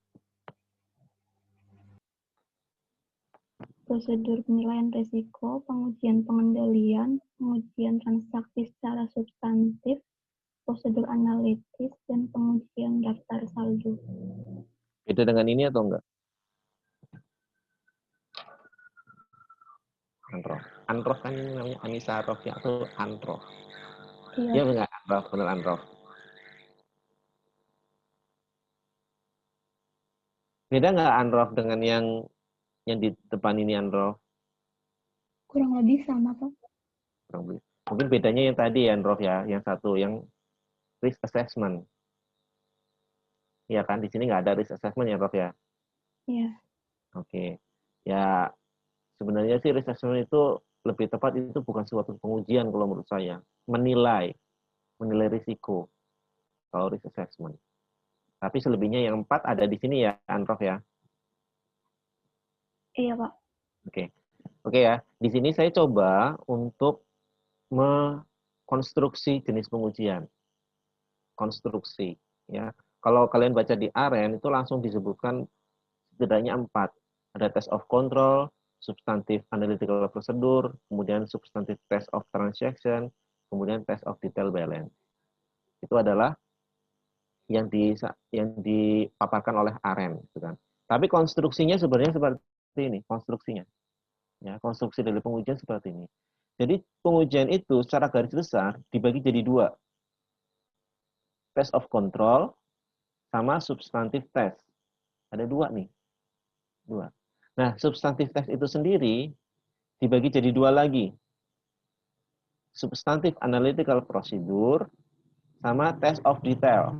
Prosedur penilaian risiko, pengujian pengendalian, pengujian transaksi secara substantif, prosedur analitis, dan pengujian daftar saldo. Beda dengan ini atau enggak? Anrof. Anrof kan ini namanya Anissa Rofia atau Anrof. Iya benar Anrof, benar Anrof. Beda nggak Anrof dengan yang di depan ini Anrof? Kurang lebih sama, Pak. Kurang lebih. Mungkin bedanya yang tadi Anrof ya, yang satu yang risk assessment. Iya kan, di sini nggak ada risk assessment ya, Prof ya? Iya. Oke. Ya, sebenarnya sih risk assessment itu lebih tepat itu bukan suatu pengujian kalau menurut saya. Menilai risiko kalau risk assessment. Tapi selebihnya yang 4 ada di sini ya, Prof ya? Iya, Pak. Oke. Oke ya, di sini saya coba untuk mengkonstruksi jenis pengujian. Konstruksi, ya. Kalau kalian baca di AREN itu langsung disebutkan setidaknya 4. Ada test of control, substantive analytical procedure, kemudian substantive test of transaction, kemudian test of detail balance. Itu adalah yang dipaparkan oleh AREN, gitu kan. Tapi konstruksinya sebenarnya seperti ini, konstruksinya. Ya, konstruksi dari pengujian seperti ini. Jadi pengujian itu secara garis besar dibagi jadi 2. Test of control sama substantive test. Ada 2 nih. 2. Nah, substantive test itu sendiri dibagi jadi 2 lagi. Substantive analytical procedure sama test of detail.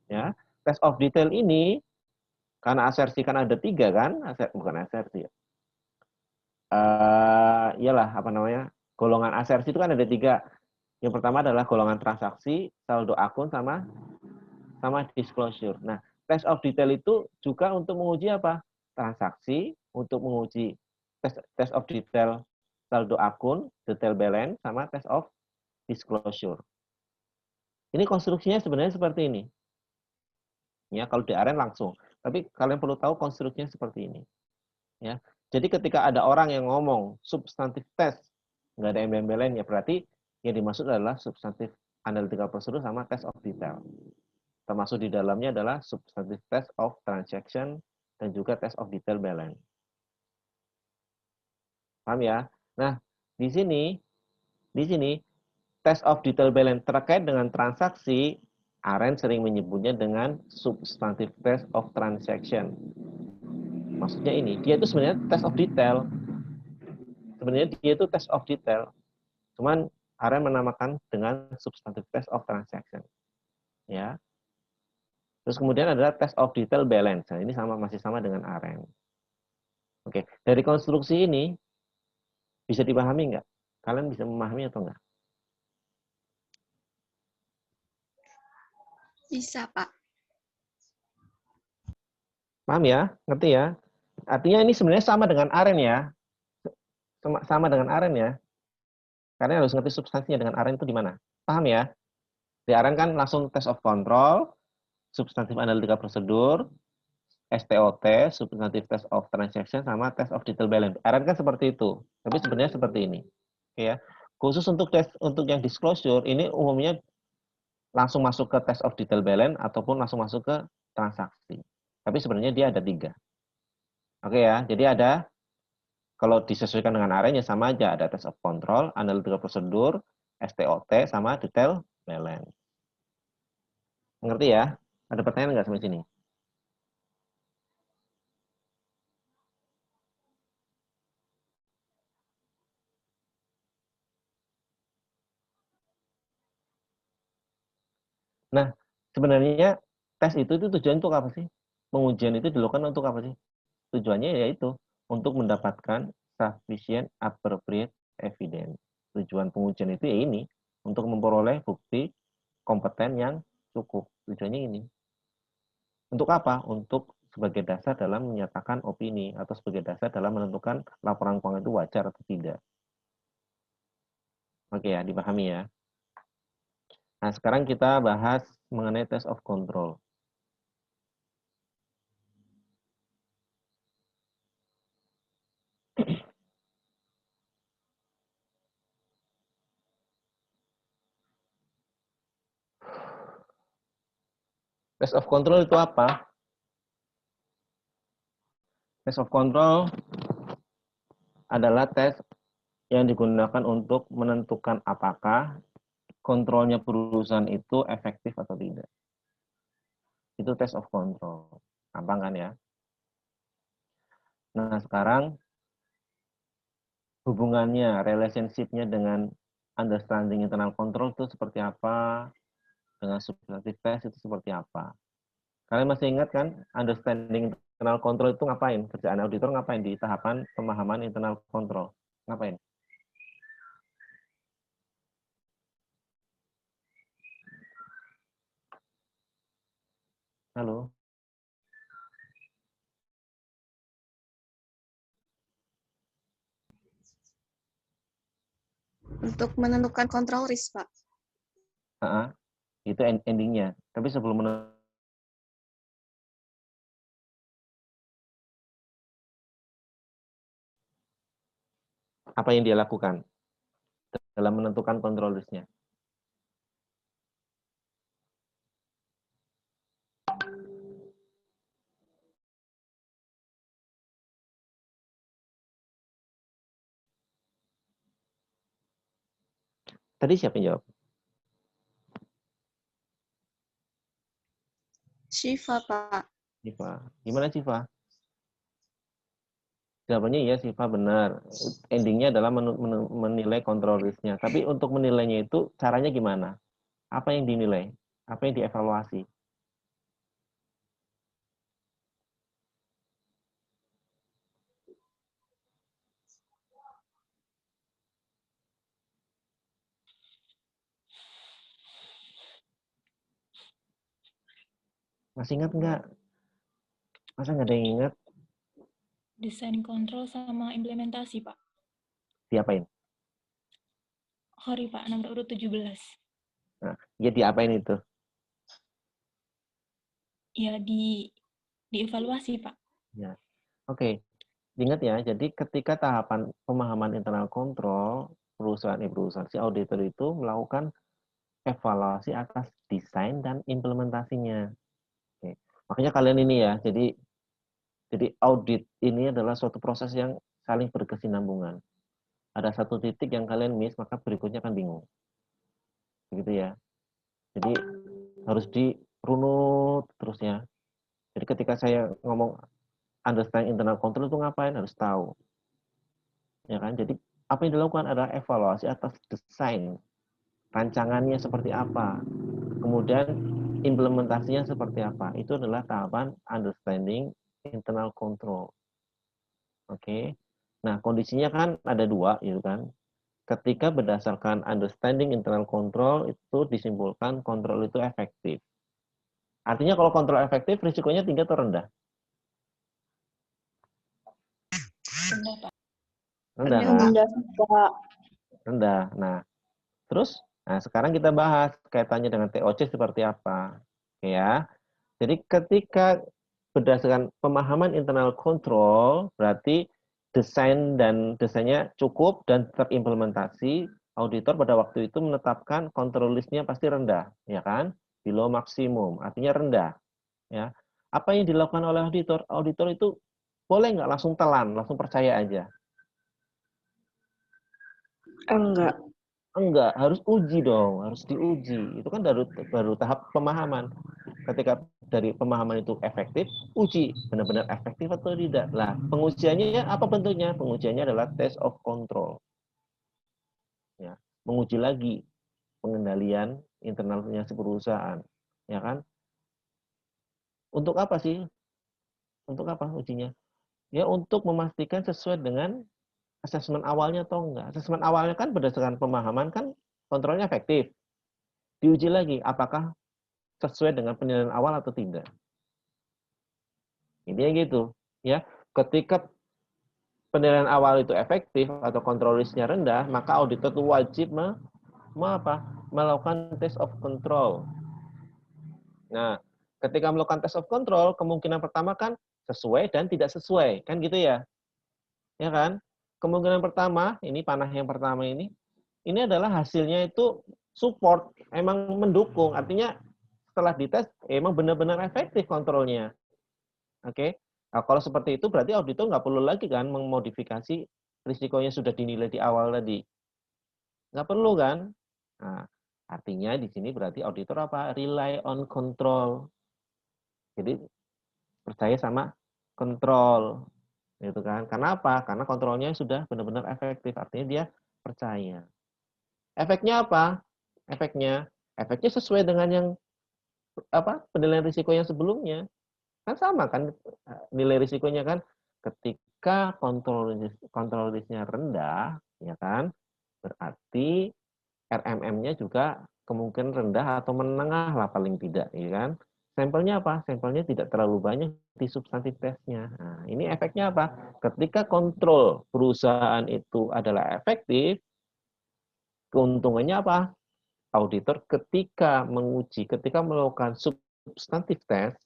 Ya, test of detail ini karena asersi kan ada 3 kan? Bukan asersi ya. Iyalah apa namanya? Golongan asersi itu kan ada 3. Yang pertama adalah golongan transaksi, saldo akun sama disclosure. Nah, test of detail itu juga untuk menguji apa? Transaksi, untuk menguji test of detail saldo akun, detail balance, sama test of disclosure. Ini konstruksinya sebenarnya seperti ini. Ya, kalau di aren langsung. Tapi kalian perlu tahu konstruksinya seperti ini. Ya. Jadi ketika ada orang yang ngomong substantif test, nggak ada embel-embelan, ya berarti yang dimaksud adalah substantif analytical procedure sama test of detail. Termasuk di dalamnya adalah substantif test of transaction dan juga test of detail balance. Paham ya? Nah, di sini test of detail balance terkait dengan transaksi, Aren sering menyebutnya dengan substantive test of transaction. Maksudnya ini, dia itu sebenarnya test of detail. Sebenarnya dia itu test of detail. Cuman Aren menamakan dengan substantive test of transaction. Ya. Terus kemudian adalah test of detail balance. Nah, ini masih sama dengan Aren. Oke, dari konstruksi ini bisa dipahami nggak? Kalian bisa memahami atau enggak? Bisa, Pak. Paham ya? Ngerti ya? Artinya ini sebenarnya sama dengan aren ya. Sama dengan aren ya. Karena harus ngerti substansinya dengan aren itu di mana. Paham ya? Di aren kan langsung test of control, substantive analytical procedure, STOT, substantive test of transaction, sama test of detail balance. Aren kan seperti itu. Tapi sebenarnya seperti ini. Oke ya. Khusus untuk yang disclosure, ini umumnya langsung masuk ke test of detail balance ataupun langsung masuk ke transaksi. Tapi sebenarnya dia ada 3. Oke ya, jadi ada, kalau disesuaikan dengan aren ya sama aja, ada test of control, analytical procedure, STOT, sama detail balance. Mengerti ya? Ada pertanyaan nggak sampai sini? Nah, sebenarnya tes itu tujuan untuk apa sih? Pengujian itu dilakukan untuk apa sih? Tujuannya yaitu untuk mendapatkan sufficient appropriate evidence. Tujuan pengujian itu ya ini, untuk memperoleh bukti kompeten yang cukup. Tujuannya ini. Untuk apa? Untuk sebagai dasar dalam menyatakan opini atau sebagai dasar dalam menentukan laporan keuangan itu wajar atau tidak. Oke ya, dipahami ya. Nah, sekarang kita bahas mengenai test of control. Test of control itu apa? Test of control adalah tes yang digunakan untuk menentukan apakah kontrolnya perusahaan itu efektif atau tidak. Itu test of control. Gampang kan ya? Nah, sekarang hubungannya, relationship-nya dengan understanding internal control itu seperti apa? Dengan substantive test itu seperti apa? Kalian masih ingat kan, understanding internal control itu ngapain? Kerjaan auditor ngapain di tahapan pemahaman internal control? Ngapain? Halo? Untuk menentukan kontrol risk, Pak. Itu endingnya. Tapi sebelum apa yang dia lakukan dalam menentukan kontrol risknya? Tadi siapa yang jawab? Syifa, Pak. Syifa. Gimana Syifa? Jawabannya iya Syifa benar. Endingnya adalah menilai kontrol risknya. Tapi untuk menilainya itu caranya gimana? Apa yang dinilai? Apa yang dievaluasi? Masih ingat nggak? Masa nggak ada yang ingat? Desain kontrol sama implementasi, Pak. Diapain? Sorry, Pak, nomor urut 17. Nah, Ya diapain itu? Ya, dievaluasi, Pak. Ya. Oke. Ingat ya, jadi ketika tahapan pemahaman internal control, perusahaan si auditor itu melakukan evaluasi atas desain dan implementasinya. Oke. Makanya kalian ini ya, jadi audit ini adalah suatu proses yang saling berkesinambungan. Ada satu titik yang kalian miss, maka berikutnya akan bingung. Begitu ya. Jadi harus dirunut terus ya. Jadi ketika saya ngomong understand internal control itu ngapain? Harus tahu. Ya kan? Jadi apa yang dilakukan adalah evaluasi atas desain. Rancangannya seperti apa? Kemudian implementasinya seperti apa? Itu adalah tahapan understanding internal control. Oke. Nah, kondisinya kan ada dua, gitu kan. Ketika berdasarkan understanding internal control itu disimpulkan kontrol itu efektif. Artinya kalau kontrol efektif, risikonya tinggi atau rendah? Rendah, Pak. Rendah kan? Rendah, Pak. Rendah. Nah, terus, sekarang kita bahas kaitannya dengan TOC seperti apa. Oke ya. Jadi ketika berdasarkan pemahaman internal control, berarti desainnya cukup dan terimplementasi, auditor pada waktu itu menetapkan control list-nya pasti rendah, ya kan? Below maksimum, artinya rendah. Ya. Apa yang dilakukan oleh auditor? Auditor itu boleh nggak langsung telan, langsung percaya aja? Enggak. Enggak, harus uji dong, harus diuji. Itu kan baru tahap pemahaman. Ketika dari pemahaman itu efektif, uji benar-benar efektif atau tidak. Nah, pengujiannya apa bentuknya? Pengujiannya adalah test of control. Ya, menguji lagi pengendalian internalnya si perusahaan, ya kan? Untuk apa sih? Untuk apa ujinya? Ya untuk memastikan sesuai dengan asesmen awalnya atau enggak. Asesmen awalnya kan berdasarkan pemahaman kan kontrolnya efektif. Diuji lagi apakah sesuai dengan penilaian awal atau tidak. Intinya gitu, ya. Ketika penilaian awal itu efektif atau kontrol risknya rendah, maka auditor itu wajib melakukan test of control. Nah, ketika melakukan test of control, kemungkinan pertama kan sesuai dan tidak sesuai, kan gitu ya? Ya kan? Kemungkinan pertama, ini panah yang pertama ini adalah hasilnya itu support, emang mendukung, artinya setelah dites emang benar-benar efektif kontrolnya. Oke, nah, kalau seperti itu berarti auditor nggak perlu lagi kan memodifikasi risikonya sudah dinilai di awal tadi. Nggak perlu kan? Nah, artinya di sini berarti auditor apa? Rely on control. Jadi percaya sama kontrol, gitu kan? Karena apa? Karena kontrolnya sudah benar-benar efektif. Artinya dia percaya. Efeknya apa? Efeknya sesuai dengan yang penilaian risiko yang sebelumnya. Kan sama kan nilai risikonya kan ketika kontrol risknya rendah, ya kan, berarti RMM-nya juga kemungkinan rendah atau menengah lah paling tidak, ya kan. Sampelnya apa? Sampelnya tidak terlalu banyak di substantif tesnya. Nah, ini efeknya apa? Ketika kontrol perusahaan itu adalah efektif, keuntungannya apa? Auditor ketika melakukan substantif test,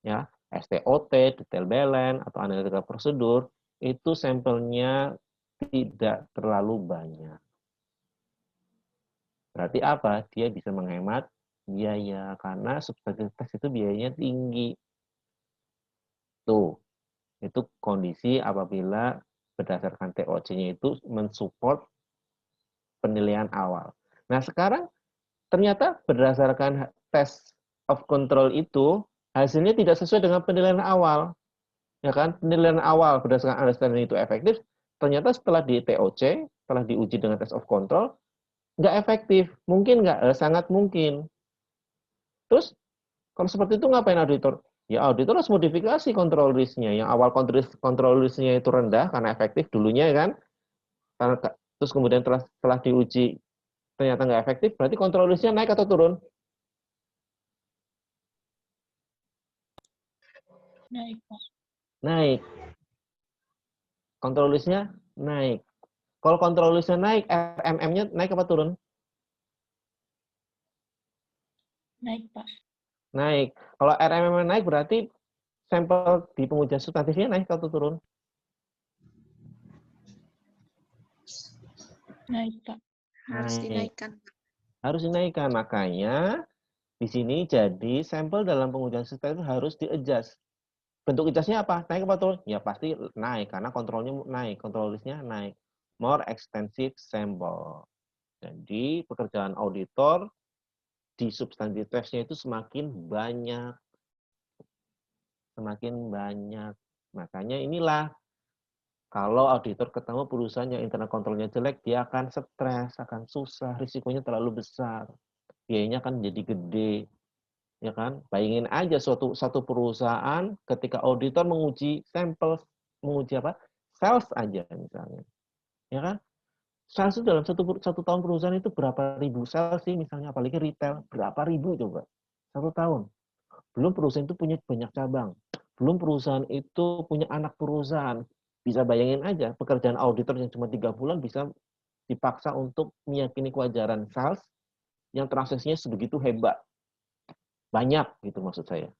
ya, STOT, detail balance, atau analisa prosedur, itu sampelnya tidak terlalu banyak. Berarti apa? Dia bisa menghemat biaya, karena substantif test itu biayanya tinggi. Tuh, itu kondisi apabila berdasarkan TOC-nya itu mensupport penilaian awal. Nah, sekarang ternyata berdasarkan test of control itu, hasilnya tidak sesuai dengan penilaian awal. Ya kan, penilaian awal berdasarkan understanding itu efektif, ternyata setelah di TOC, setelah diuji dengan test of control, nggak efektif. Mungkin nggak? Sangat mungkin. Terus, kalau seperti itu ngapain auditor? Ya auditor harus modifikasi kontrol risknya. Yang awal kontrol risknya itu rendah karena efektif dulunya kan. Terus kemudian setelah diuji ternyata nggak efektif, berarti kontrol risknya naik atau turun? Naik, Pak. Naik. Kontrol risknya naik. Kalau kontrol risknya naik, RMM-nya naik apa turun? Naik, Pak. Naik. Kalau RMM naik berarti sampel di pengujian substantifnya naik atau turun? Naik, Pak. Harus Naik. dinaikkan. Harus dinaikkan. Makanya di sini jadi sampel dalam pengujian substantif harus di-adjust. Bentuk adjustnya apa? Naik apa turun? Ya pasti naik karena kontrolnya naik, kontrol listnya naik. More extensive sample. Jadi pekerjaan auditor di substantif testnya itu semakin banyak. Semakin banyak. Makanya inilah kalau auditor ketemu perusahaan yang internal kontrolnya jelek, dia akan stres, akan susah, risikonya terlalu besar. Biayanya akan jadi gede. Ya kan? Bayangin aja satu perusahaan ketika auditor menguji sampel, menguji apa? Sales aja misalnya. Ya kan? Sales itu dalam satu tahun perusahaan itu berapa ribu sales sih misalnya, apalagi retail, berapa ribu coba? 1 tahun. Belum perusahaan itu punya banyak cabang. Belum perusahaan itu punya anak perusahaan. Bisa bayangin aja, pekerjaan auditor yang cuma 3 bulan bisa dipaksa untuk meyakini kewajaran sales yang transaksinya sebegitu hebat. Banyak, gitu maksud saya.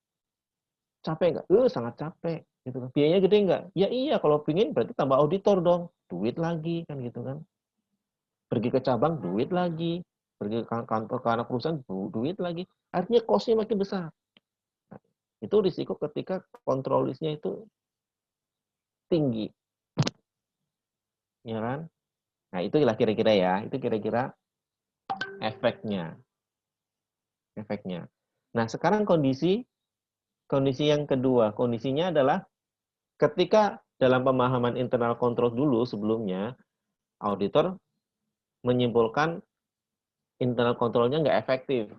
Capek nggak? Sangat capek. Gitu. Biayanya gede nggak? Ya iya, kalau pingin berarti tambah auditor dong. Duit lagi, kan gitu kan. Pergi ke cabang, duit lagi. Pergi ke kantor, ke anak perusahaan, duit lagi. Artinya cost-nya makin besar. Itu risiko ketika kontrol listnya itu tinggi. Ya kan? Nah, itulah kira-kira ya. Itu kira-kira efeknya. Efeknya. Nah, sekarang kondisi yang kedua. Kondisinya adalah ketika dalam pemahaman internal control dulu sebelumnya, auditor menyimpulkan internal controlnya nggak efektif.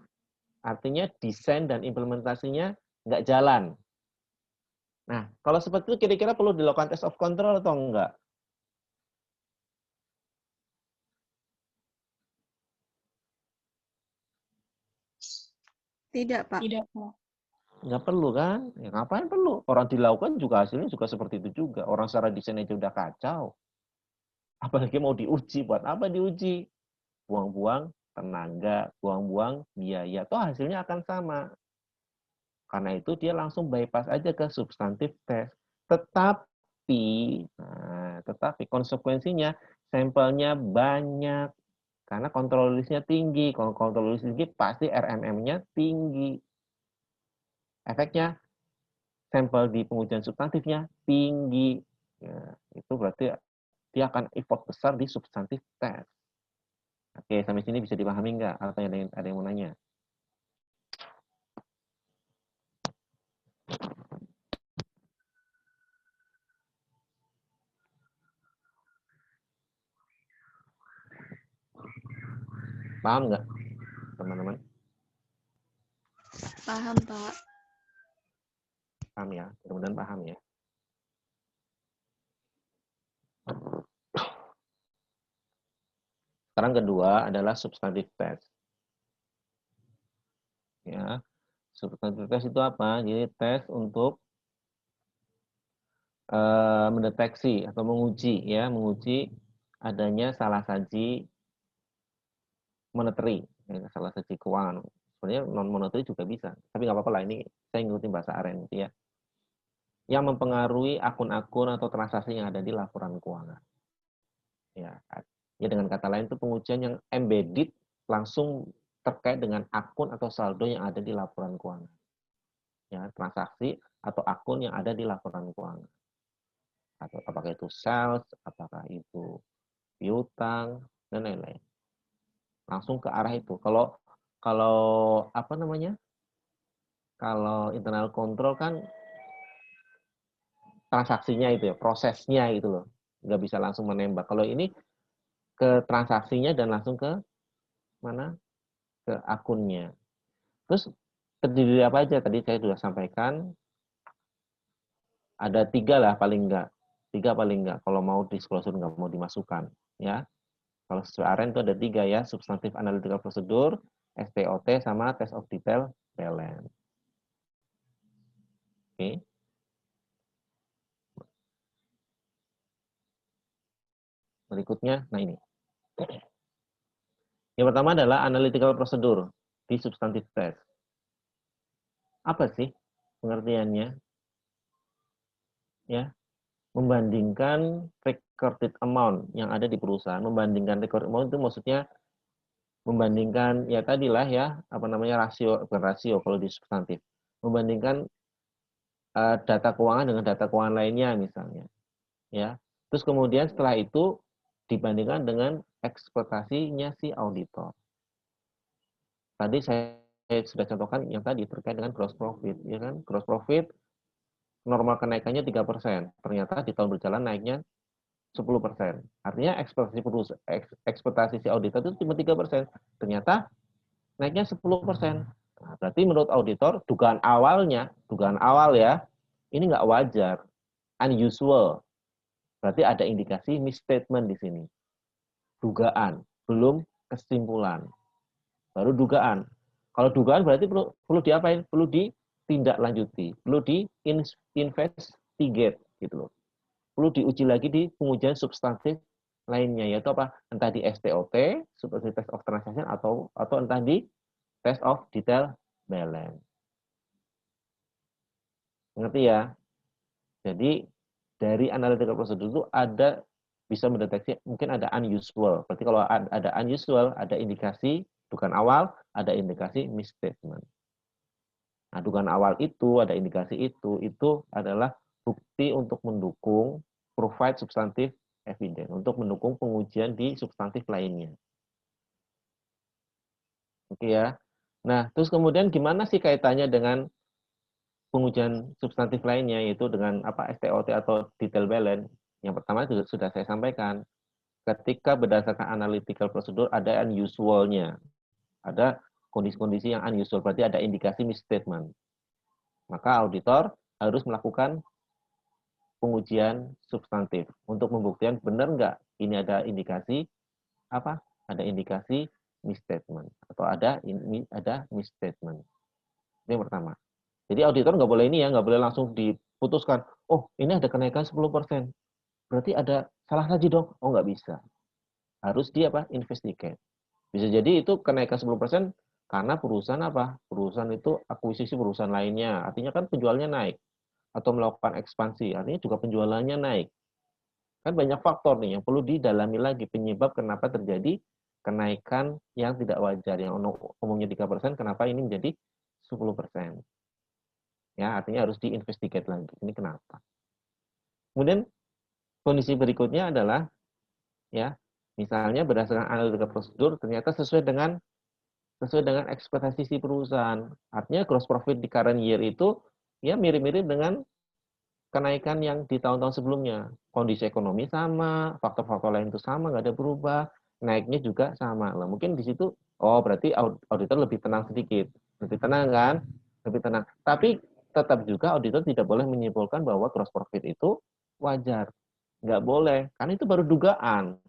Artinya desain dan implementasinya nggak jalan. Nah, kalau seperti itu kira-kira perlu dilakukan test of control atau enggak? Tidak, Pak. Tidak, Pak. Nggak perlu kan? Ya, ngapain perlu? Orang dilakukan juga hasilnya juga seperti itu juga. Orang secara desain aja udah kacau. Apalagi mau diuji, buat apa diuji? Buang-buang tenaga, buang-buang biaya. Toh hasilnya akan sama. Karena itu dia langsung bypass aja ke substantif test. Tetapi konsekuensinya sampelnya banyak. Karena kontrol listnya tinggi. Kalau kontrol list tinggi pasti RMM-nya tinggi. Efeknya sampel di pengujian substantifnya tinggi. Ya, itu berarti dia akan effort besar di substantif test. Oke, sampai sini bisa dipahami nggak? Atau ada yang mau nanya? Paham nggak, teman-teman? Paham, Pak. Paham ya? Mudah-mudahan paham ya. Sekarang kedua adalah substantif test. Ya, substantif test itu apa? Jadi tes untuk mendeteksi atau menguji ya, menguji adanya salah saji monetary, ya, salah saji keuangan. Sebenarnya non monetary juga bisa, tapi nggak apa-apa lah. Ini saya ngikutin bahasa AREN ya. Yang mempengaruhi akun-akun atau transaksi yang ada di laporan keuangan. Ya, dengan kata lain itu pengujian yang embedded langsung terkait dengan akun atau saldo yang ada di laporan keuangan. Ya, transaksi atau akun yang ada di laporan keuangan. Atau apakah itu sales, apakah itu piutang dan lain-lain. Langsung ke arah itu. Kalau apa namanya? Kalau internal control kan transaksinya itu ya, prosesnya itu loh. Nggak bisa langsung menembak. Kalau ini ke transaksinya dan langsung ke mana? Ke akunnya. Terus terdiri dari apa aja? Tadi saya sudah sampaikan. Ada 3 lah paling enggak. 3 paling enggak. Kalau mau disclosure nggak mau dimasukkan. Ya. Kalau sesuai AREN itu ada 3 ya. Substantive Analytical Procedure, STOT, sama Test of Detail Balance. Oke. Berikutnya, nah ini. Yang pertama adalah Analytical Procedure di Substantive Test. Apa sih pengertiannya? Ya, membandingkan recorded amount yang ada di perusahaan. Membandingkan recorded amount itu maksudnya membandingkan ya tadilah ya, apa namanya, rasio, bukan rasio kalau di substantif. Membandingkan data keuangan dengan data keuangan lainnya misalnya. Ya. Terus kemudian setelah itu dibandingkan dengan ekspektasinya si auditor. Tadi saya sudah contohkan yang tadi terkait dengan gross profit, ya kan? Gross profit normal kenaikannya 3%. Ternyata di tahun berjalan naiknya 10%. Artinya ekspektasi si auditor itu cuma 3%. Ternyata naiknya 10%. Nah, berarti menurut auditor dugaan awal ya, ini nggak wajar, unusual. Berarti ada indikasi misstatement di sini. Dugaan, belum kesimpulan. Baru dugaan. Kalau dugaan berarti perlu diapain? Perlu ditindaklanjuti, perlu di-investigate gitu loh. Perlu diuji lagi di pengujian substantif lainnya, yaitu apa? Entah di STOT, substantive test of transaction, atau entah di test of detail balance. Ngerti ya? Jadi dari analytical procedure itu bisa mendeteksi mungkin ada unusual. Berarti kalau ada unusual, ada indikasi dugaan awal, ada indikasi misstatement. Nah, dugaan awal itu, ada indikasi itu adalah bukti untuk mendukung provide substantive evidence, untuk mendukung pengujian di substantif lainnya. Oke ya. Nah, terus kemudian gimana sih kaitannya dengan pengujian substantif lainnya, yaitu dengan STOT atau detail balance? Yang pertama sudah saya sampaikan. Ketika berdasarkan analytical procedure ada unusual-nya. Ada kondisi-kondisi yang unusual, berarti ada indikasi misstatement. Maka auditor harus melakukan pengujian substantif untuk membuktikan benar nggak ini ada indikasi ada indikasi misstatement atau ada misstatement. Ini yang pertama. Jadi auditor nggak boleh nggak boleh langsung diputuskan, oh ini ada kenaikan 10%, berarti ada salah lagi dong. Oh nggak bisa. Harus investigate. Bisa jadi itu kenaikan 10% karena perusahaan perusahaan itu akuisisi perusahaan lainnya, artinya kan penjualnya naik, atau melakukan ekspansi, artinya juga penjualannya naik. Kan banyak faktor nih yang perlu didalami lagi penyebab kenapa terjadi kenaikan yang tidak wajar, yang umumnya 3%, kenapa ini menjadi 10%. Ya, artinya harus diinvestigate lagi. Ini kenapa? Kemudian kondisi berikutnya adalah ya, misalnya berdasarkan analytical prosedur ternyata sesuai dengan ekspektasi si perusahaan. Artinya gross profit di current year itu ya mirip-mirip dengan kenaikan yang di tahun-tahun sebelumnya. Kondisi ekonomi sama, faktor-faktor lain itu sama, nggak ada berubah, naiknya juga sama. Nah, mungkin di situ, berarti auditor lebih tenang sedikit. Lebih tenang kan? Lebih tenang. Tapi tetap juga auditor tidak boleh menyimpulkan bahwa gross profit itu wajar. Nggak boleh, karena itu baru dugaan.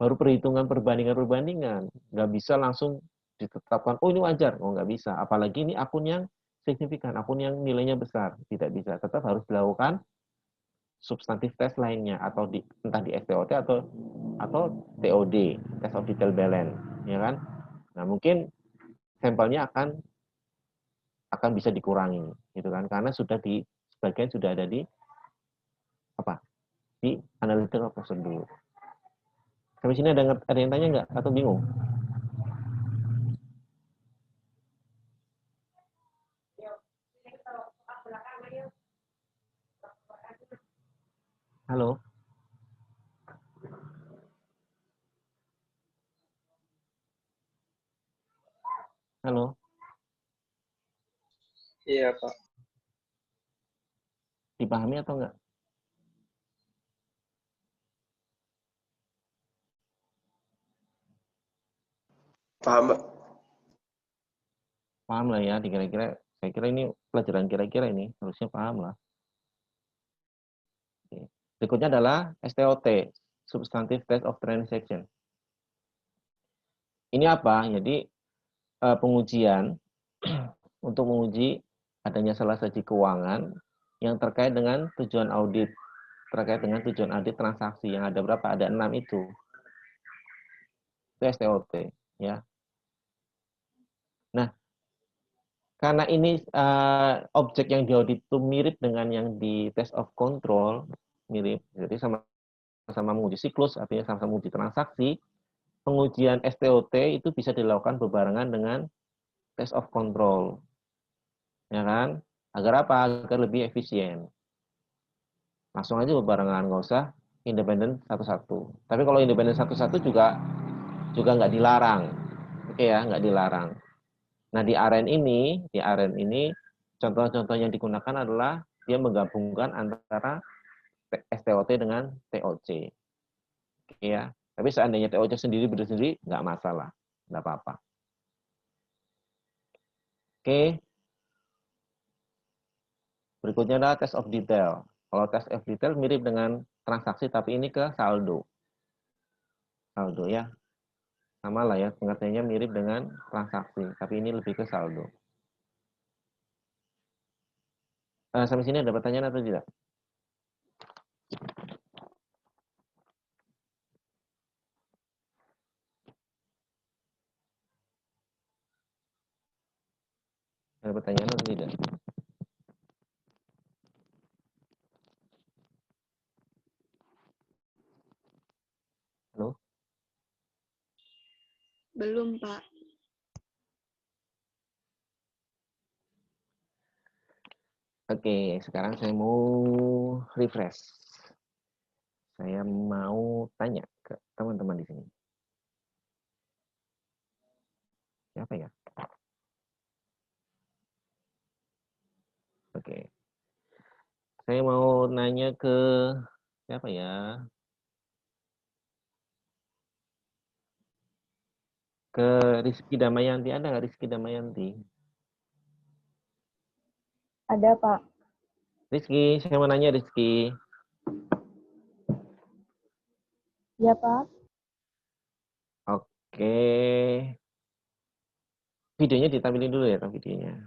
Baru perhitungan perbandingan-perbandingan. Nggak bisa langsung ditetapkan, oh ini wajar. Oh nggak bisa. Apalagi ini akun yang signifikan, akun yang nilainya besar. Tidak bisa. Tetap harus dilakukan substantif test lainnya, atau entah di STOT atau TOD, test of detail balance. Ya kan? Nah mungkin sampelnya akan bisa dikurangi. Gitu kan? Karena sebagian sudah ada di analytical procedure. Sampai sini ada yang tanya nggak? Atau bingung? Halo? Halo? Iya, Pak. Dipahami atau enggak? Paham, Pak. Paham lah ya, kira-kira. Saya kira ini pelajaran kira-kira ini. Harusnya paham lah. Oke. Berikutnya adalah STOT, Substantive Test of Transaction. Ini apa? Jadi pengujian untuk menguji adanya salah satu keuangan yang terkait dengan tujuan audit. Terkait dengan tujuan audit transaksi yang ada berapa? Ada 6 itu. Itu STOT. Ya. Nah, karena ini objek yang diaudit itu mirip dengan yang di test of control, mirip. Jadi sama-sama menguji siklus, artinya sama-sama menguji transaksi. Pengujian STOT itu bisa dilakukan bebarengan dengan test of control. Ya kan? Agar apa? Agar lebih efisien. Langsung aja bebarengan, nggak usah independen satu-satu. Tapi kalau independen satu-satu juga nggak dilarang. Oke ya, nggak dilarang. Nah, di aren ini contoh-contoh yang digunakan adalah dia menggabungkan antara STOT dengan TOC. Oke ya. Tapi seandainya TOC sendiri berdiri nggak masalah, nggak apa-apa. Oke. Berikutnya adalah test of detail. Kalau test of detail mirip dengan transaksi, tapi ini ke saldo. Saldo ya. Sama lah ya, pengertiannya mirip dengan transaksi, tapi ini lebih ke saldo. Sampai sini ada pertanyaan atau tidak? Ada pertanyaan atau tidak? Halo? Belum, Pak. Oke, sekarang saya mau refresh. Saya mau tanya ke teman-teman di sini. Siapa ya? Oke. Saya mau nanya ke siapa ya? Ke Rizky Damayanti. Ada nggak Rizky Damayanti? Ada, Pak. Rizky, saya mau nanya Rizky. Ya, Pak. Oke. Videonya ditampilin dulu ya, videonya.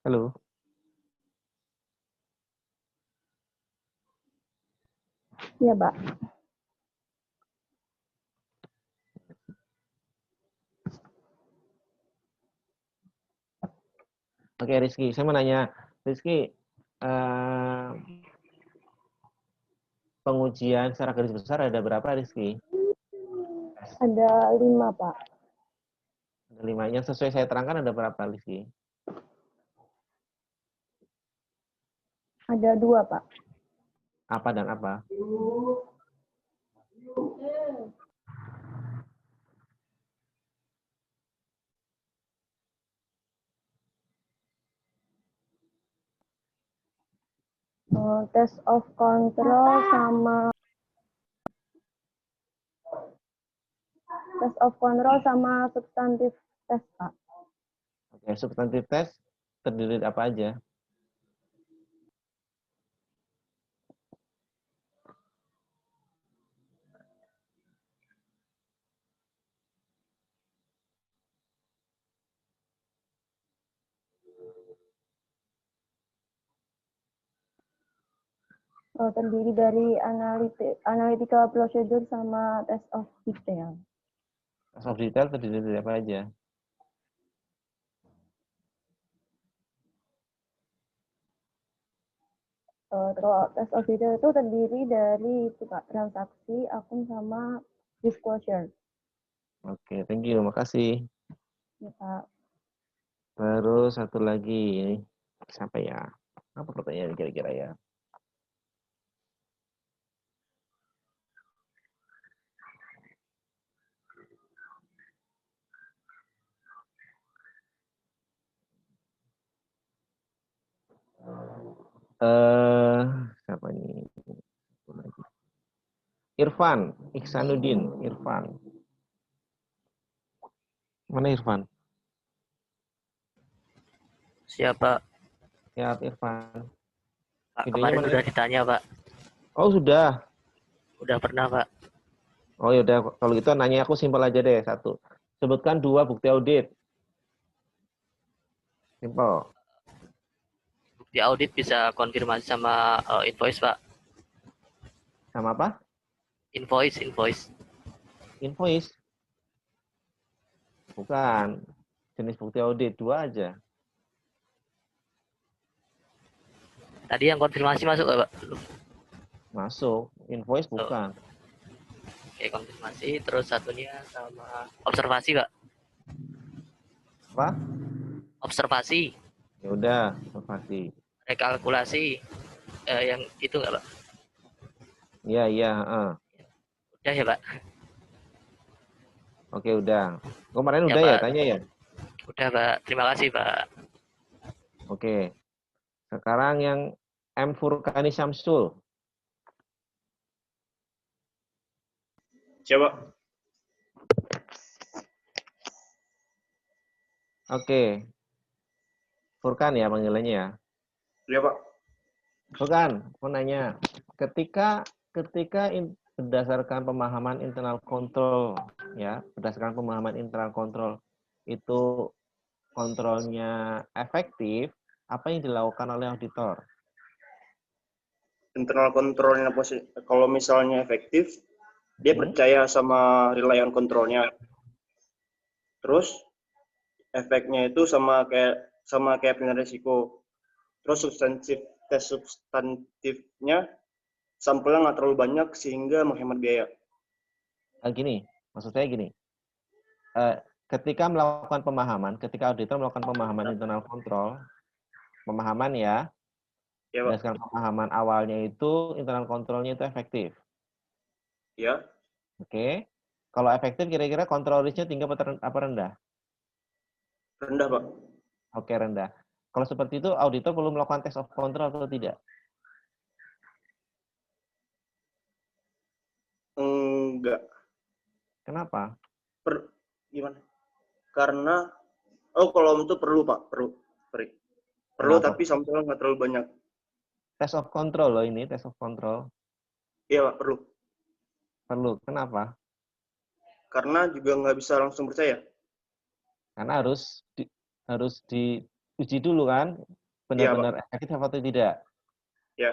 Halo. Ya, Pak. Oke, Rizky. Saya mau nanya. Rizky, pengujian secara garis besar ada berapa, Rizky? Ada 5, Pak. Ada 5. Yang sesuai saya terangkan ada berapa, Rizky? Ada 2, Pak. Apa dan apa? Test of control sama substantif test, Pak. Oke, substantif test terdiri dari apa aja? Terdiri dari analytical procedure sama test of detail. Test of detail terdiri dari apa aja? Kalau test of detail itu terdiri dari itu, Pak, transaksi, akun, sama disclosure. Oke, thank you. Makasih. Ya, Pak. Terus satu lagi. Siapa ya? Apa pertanyaan kira-kira ya? Siapa nih? Irfan, Ihsanuddin, Irfan. Mana Irfan? Siapa? Siap, Irfan. Pak, Videonya kemarin mana, sudah Irfan? ditanya, Pak. Oh, sudah. Udah pernah, Pak. Oh, yaudah. Kalau gitu nanya aku simpel aja deh. 1. Sebutkan 2 bukti audit. Simpel. Bukti audit bisa konfirmasi sama invoice, Pak. Sama apa? Invoice. invoice. Bukan. Jenis bukti audit 2 aja. Tadi yang konfirmasi masuk nggak, Pak? Masuk. Invoice bukan. Oke, konfirmasi. Terus satunya sama observasi, Pak. Apa? Observasi. Ya udah, observasi. Rekalkulasi. Yang itu nggak, Pak? Iya. Udah ya, Pak? Oke, udah. Kemarin Ya, udah ya Pak. tanya ya? Udah, Pak. Terima kasih, Pak. Oke. Sekarang yang M. Furkani Syamsul. Siapa? Oke. Furkan ya panggilannya ya? Iya, Pak. Furkan, mau nanya. Ketika berdasarkan pemahaman internal control, ya, berdasarkan pemahaman internal control, itu kontrolnya efektif, apa yang dilakukan oleh auditor? Internal controlnya apa sih? Kalau misalnya efektif, dia percaya sama rely on controlnya. Terus efeknya itu sama kayak penilaian risiko. Terus tes substantifnya sampelnya nggak terlalu banyak sehingga menghemat biaya. Gini, maksud saya gini. Ketika melakukan pemahaman, ketika auditor melakukan pemahaman internal control, pemahaman ya, berdasarkan pemahaman awalnya itu internal controlnya itu efektif. Ya. Oke. Kalau efektif kira-kira control risk-nya tinggi apa rendah? Rendah, Pak. Oke, rendah. Kalau seperti itu, auditor perlu melakukan test of control atau tidak? Enggak. Kenapa? Gimana? Karena, kalau itu perlu, Pak. Perlu, Kenapa? tapi sampelnya nggak terlalu banyak. Test of control loh ini, test of control. Iya, Pak, perlu. Perlu. Kenapa? Karena juga nggak bisa langsung percaya. Karena harus diuji dulu kan, benar-benar efektif atau tidak. Ya.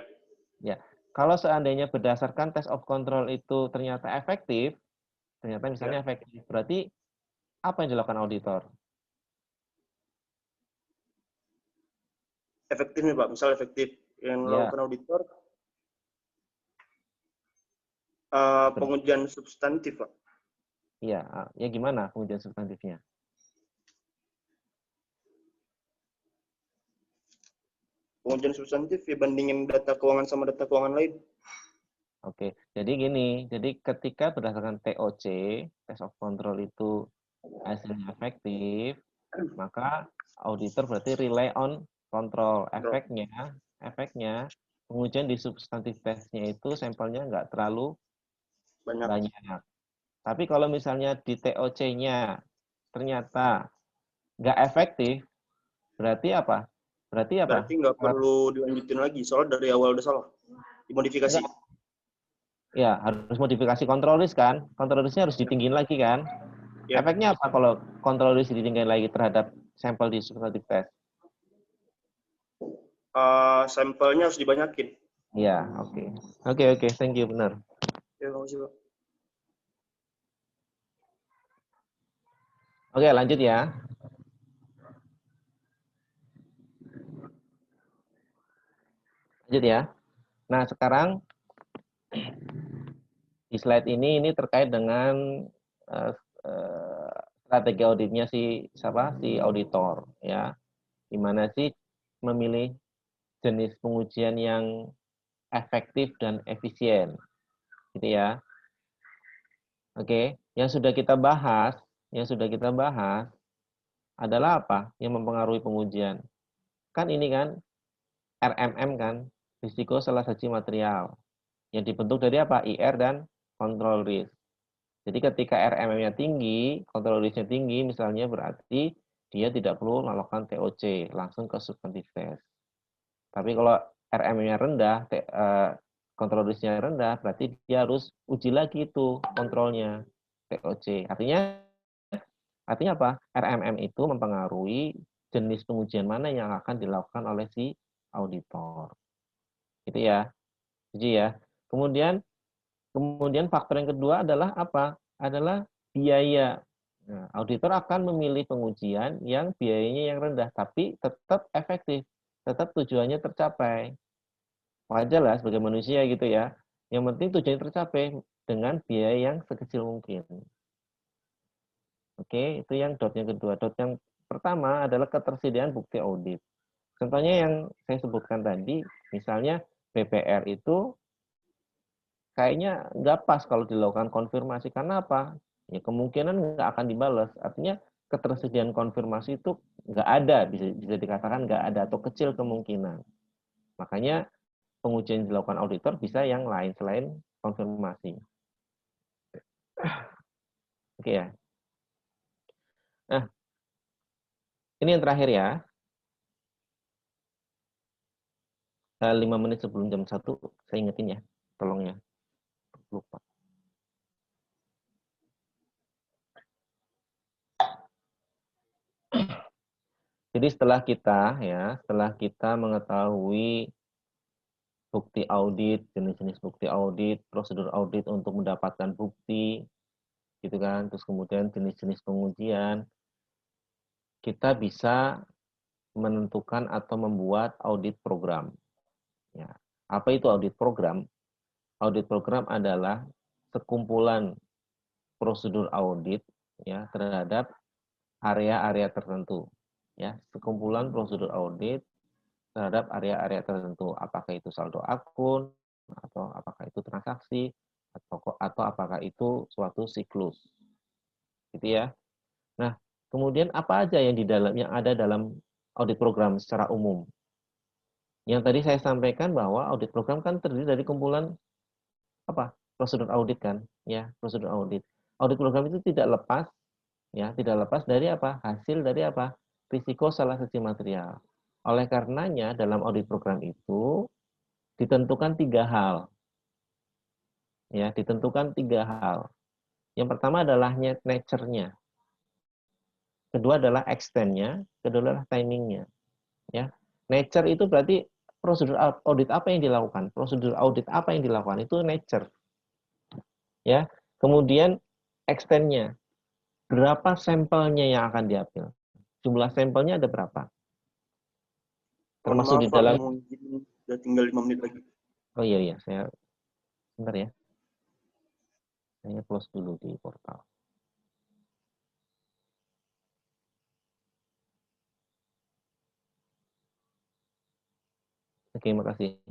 Ya. Kalau seandainya berdasarkan test of control itu ternyata efektif, efektif, berarti apa yang dilakukan auditor? Efektif nih, Pak. Misal efektif yang dilakukan auditor, pengujian substantif, Pak. Iya, ya gimana pengujian substantifnya? Pengujian substantif ya bandingin data keuangan sama data keuangan lain. Oke, jadi gini, jadi ketika berdasarkan TOC, test of control itu hasilnya efektif, maka auditor berarti rely on control. Efeknya pengujian di substantif testnya itu sampelnya nggak terlalu banyak. Tapi kalau misalnya di TOC-nya ternyata nggak efektif, berarti apa? Berarti nggak perlu dilanjutin lagi, soalnya dari awal udah salah. Dimodifikasi. Ya, harus modifikasi control risk kan? Control risk-nya harus ditinggiin lagi kan? Ya. Efeknya apa kalau control risk ditinggiin lagi terhadap sampel di substantif test? Sampelnya harus dibanyakin. Iya, oke. Thank you, benar. Ya, makasih, Pak. Oke, lanjut ya. Nah, sekarang di slide ini terkait dengan strategi auditnya si auditor ya. Gimana sih memilih jenis pengujian yang efektif dan efisien. Gitu ya. Oke, yang sudah kita bahas adalah apa yang mempengaruhi pengujian? Kan ini kan RMM kan, risiko salah satu material. Yang dibentuk dari apa? IR dan control risk. Jadi ketika RMM-nya tinggi, control risk-nya tinggi, misalnya berarti dia tidak perlu melakukan TOC, langsung ke substantif test. Tapi kalau RMM-nya rendah, control risk-nya rendah, berarti dia harus uji lagi itu kontrolnya, TOC. Artinya apa? RMM itu mempengaruhi jenis pengujian mana yang akan dilakukan oleh si auditor. Gitu ya. Jadi ya. Kemudian faktor yang kedua adalah apa? adalah biaya. Nah, auditor akan memilih pengujian yang biayanya yang rendah, tapi tetap efektif, tetap tujuannya tercapai. Wajar lah sebagai manusia gitu ya. Yang penting tujuannya tercapai dengan biaya yang sekecil mungkin. Oke, itu yang dot yang kedua. Dot yang pertama adalah ketersediaan bukti audit. Contohnya yang saya sebutkan tadi, misalnya BPR itu kayaknya nggak pas kalau dilakukan konfirmasi. Karena apa? Ya kemungkinan nggak akan dibalas. Artinya ketersediaan konfirmasi itu nggak ada, bisa dikatakan nggak ada atau kecil kemungkinan. Makanya pengujian yang dilakukan auditor bisa yang lain selain konfirmasi. Oke ya. Nah, ini yang terakhir ya. 5 menit sebelum jam 1, saya ingetin ya, tolong ya. Lupa. Jadi setelah kita mengetahui bukti audit, jenis-jenis bukti audit, prosedur audit untuk mendapatkan bukti, gitu kan, terus kemudian jenis-jenis pengujian, kita bisa menentukan atau membuat audit program. Ya. Apa itu audit program? Audit program adalah sekumpulan prosedur audit ya terhadap area-area tertentu. Ya, sekumpulan prosedur audit terhadap area-area tertentu. Apakah itu saldo akun, atau apakah itu transaksi, atau apakah itu suatu siklus. Gitu ya. Nah, kemudian apa aja yang ada dalam audit program secara umum? Yang tadi saya sampaikan bahwa audit program kan terdiri dari kumpulan apa? Prosedur audit kan, ya, prosedur audit. Audit program itu tidak lepas dari apa? Hasil dari apa? Risiko salah satu material. Oleh karenanya dalam audit program itu ditentukan 3 hal. Ya, ditentukan 3 hal. Yang pertama adalah nature-nya. Kedua adalah extent-nya, kedua adalah timing-nya. Ya. Nature itu berarti prosedur audit apa yang dilakukan? Prosedur audit apa yang dilakukan? Itu nature. Ya. Kemudian extent-nya. Berapa sampelnya yang akan diambil? Jumlah sampelnya ada berapa? Termasuk di dalam mungkin udah tinggal 5 menit lagi. Oh iya, saya sebentar ya. Saya close dulu di portal. Oke, makasih.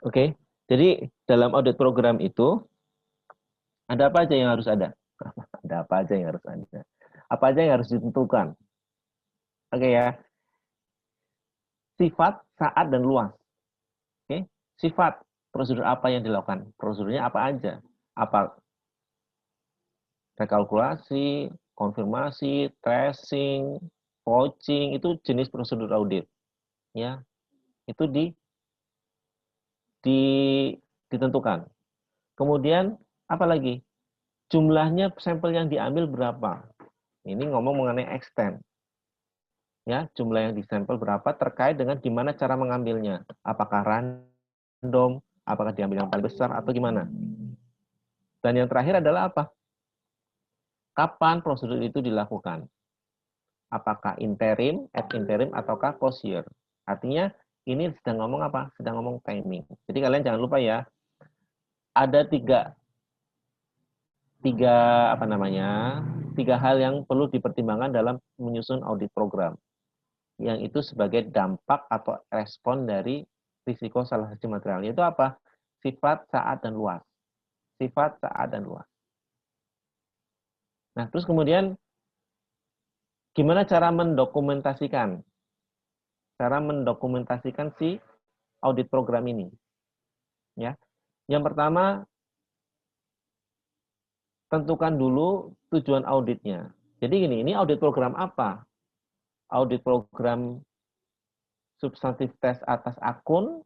Oke, jadi dalam audit program itu ada apa aja yang harus ada? Ada apa aja yang harus ada? Apa aja yang harus ditentukan? Oke ya. Sifat, saat, dan luas. Oke, sifat, prosedur apa yang dilakukan? Prosedurnya apa aja? Apa rekalkulasi, konfirmasi, tracing, vouching, itu jenis prosedur audit. Ya, itu ditentukan. Kemudian apa lagi? Jumlahnya sampel yang diambil berapa? Ini ngomong mengenai extent. Ya, jumlah yang disampel berapa terkait dengan gimana cara mengambilnya. Apakah random, apakah diambil yang paling besar atau gimana? Dan yang terakhir adalah apa? Kapan prosedur itu dilakukan? Apakah interim, ad interim, ataukah post year? Artinya ini sedang ngomong apa? Sedang ngomong timing. Jadi kalian jangan lupa ya, ada tiga hal yang perlu dipertimbangkan dalam menyusun audit program. Yang itu sebagai dampak atau respon dari risiko salah satu material. Yaitu apa? Sifat, saat, dan luas. Sifat, saat, dan luas. Nah, terus kemudian gimana cara mendokumentasikan? Cara mendokumentasikan si audit program ini. Ya. Yang pertama, tentukan dulu tujuan auditnya. Jadi gini, ini audit program apa? Audit program substantif tes atas akun,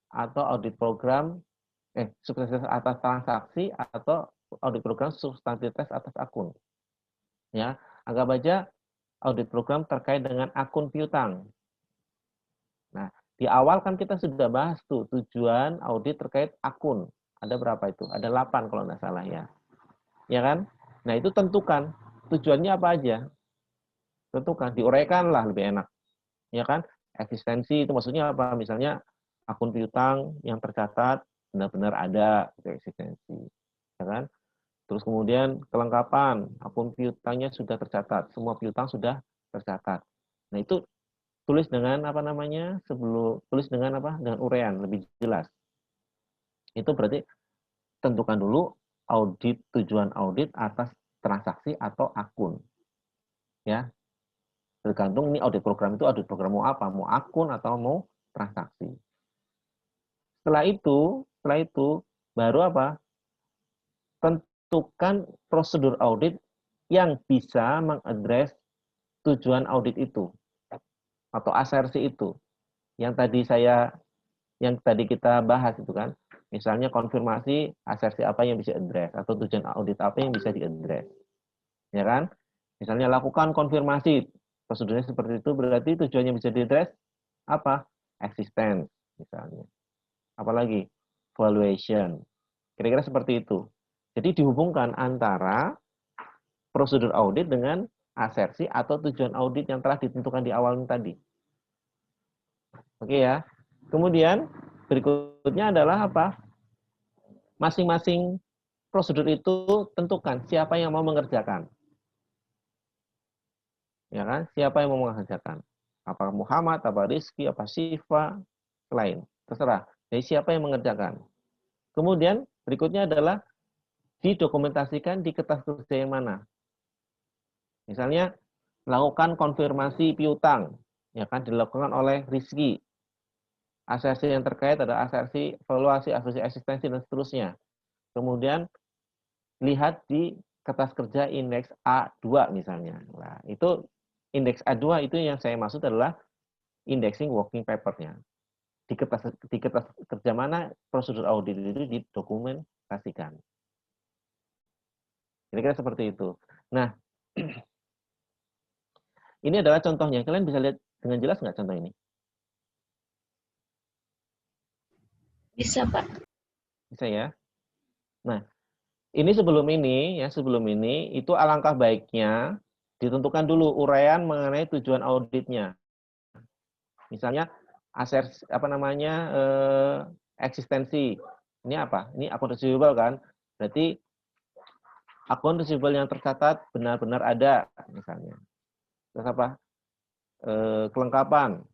atau audit program substantif tes atas transaksi, atau audit program substantif tes atas akun. Ya, anggap aja audit program terkait dengan akun piutang. Nah, di awal kan kita sudah bahas tuh tujuan audit terkait akun. Ada berapa itu? Ada 8 kalau nggak salah ya. Ya kan? Nah, itu tentukan tujuannya apa aja. Tentukan, diuraikan lah lebih enak. Ya kan? Eksistensi itu maksudnya apa? Misalnya akun piutang yang tercatat benar-benar ada itu eksistensi. Ya kan? Terus kemudian kelengkapan, akun piutangnya sudah tercatat, semua piutang sudah tercatat. Nah, itu tulis dengan apa namanya? Tulis dengan apa? Dengan uraian lebih jelas. Itu berarti tentukan dulu audit, tujuan audit atas transaksi atau akun. Ya. Tergantung ini audit program itu audit program mau apa? Mau akun atau mau transaksi. Setelah itu baru apa? Tentukan prosedur audit yang bisa mengadres tujuan audit itu atau asersi itu. Yang tadi kita bahas itu kan. Misalnya konfirmasi asersi apa yang bisa address atau tujuan audit apa yang bisa diaddress. Ya kan? Misalnya lakukan konfirmasi. Prosedurnya seperti itu berarti tujuannya bisa diaddress apa? Existence misalnya. Apalagi valuation. Kira-kira seperti itu. Jadi dihubungkan antara prosedur audit dengan asersi atau tujuan audit yang telah ditentukan di awal tadi. Oke ya. Kemudian berikutnya adalah apa? Masing-masing prosedur itu tentukan siapa yang mau mengerjakan. Ya kan? Siapa yang mau mengerjakan? Apa Muhammad, apa Rizky, apa Siva, lain. Terserah. Jadi siapa yang mengerjakan. Kemudian berikutnya adalah didokumentasikan di kertas kerja yang mana. Misalnya lakukan konfirmasi piutang, ya kan dilakukan oleh Rizky. Asersi yang terkait ada asersi, evaluasi, asersi eksistensi dan seterusnya. Kemudian lihat di kertas kerja indeks A2 misalnya. Nah, itu indeks A2 itu yang saya maksud adalah indexing working paper-nya. Di kertas kerja mana prosedur audit itu didokumentasikan. Kira-kira seperti itu. Nah, ini adalah contohnya. Kalian bisa lihat dengan jelas nggak contoh ini? Bisa, Pak. Bisa ya. Nah, ini sebelum ini itu alangkah baiknya ditentukan dulu uraian mengenai tujuan auditnya. Misalnya eksistensi. Ini apa? Ini akun receivable kan? Berarti akun receivable yang tercatat benar-benar ada misalnya. Terus apa? Kelengkapan.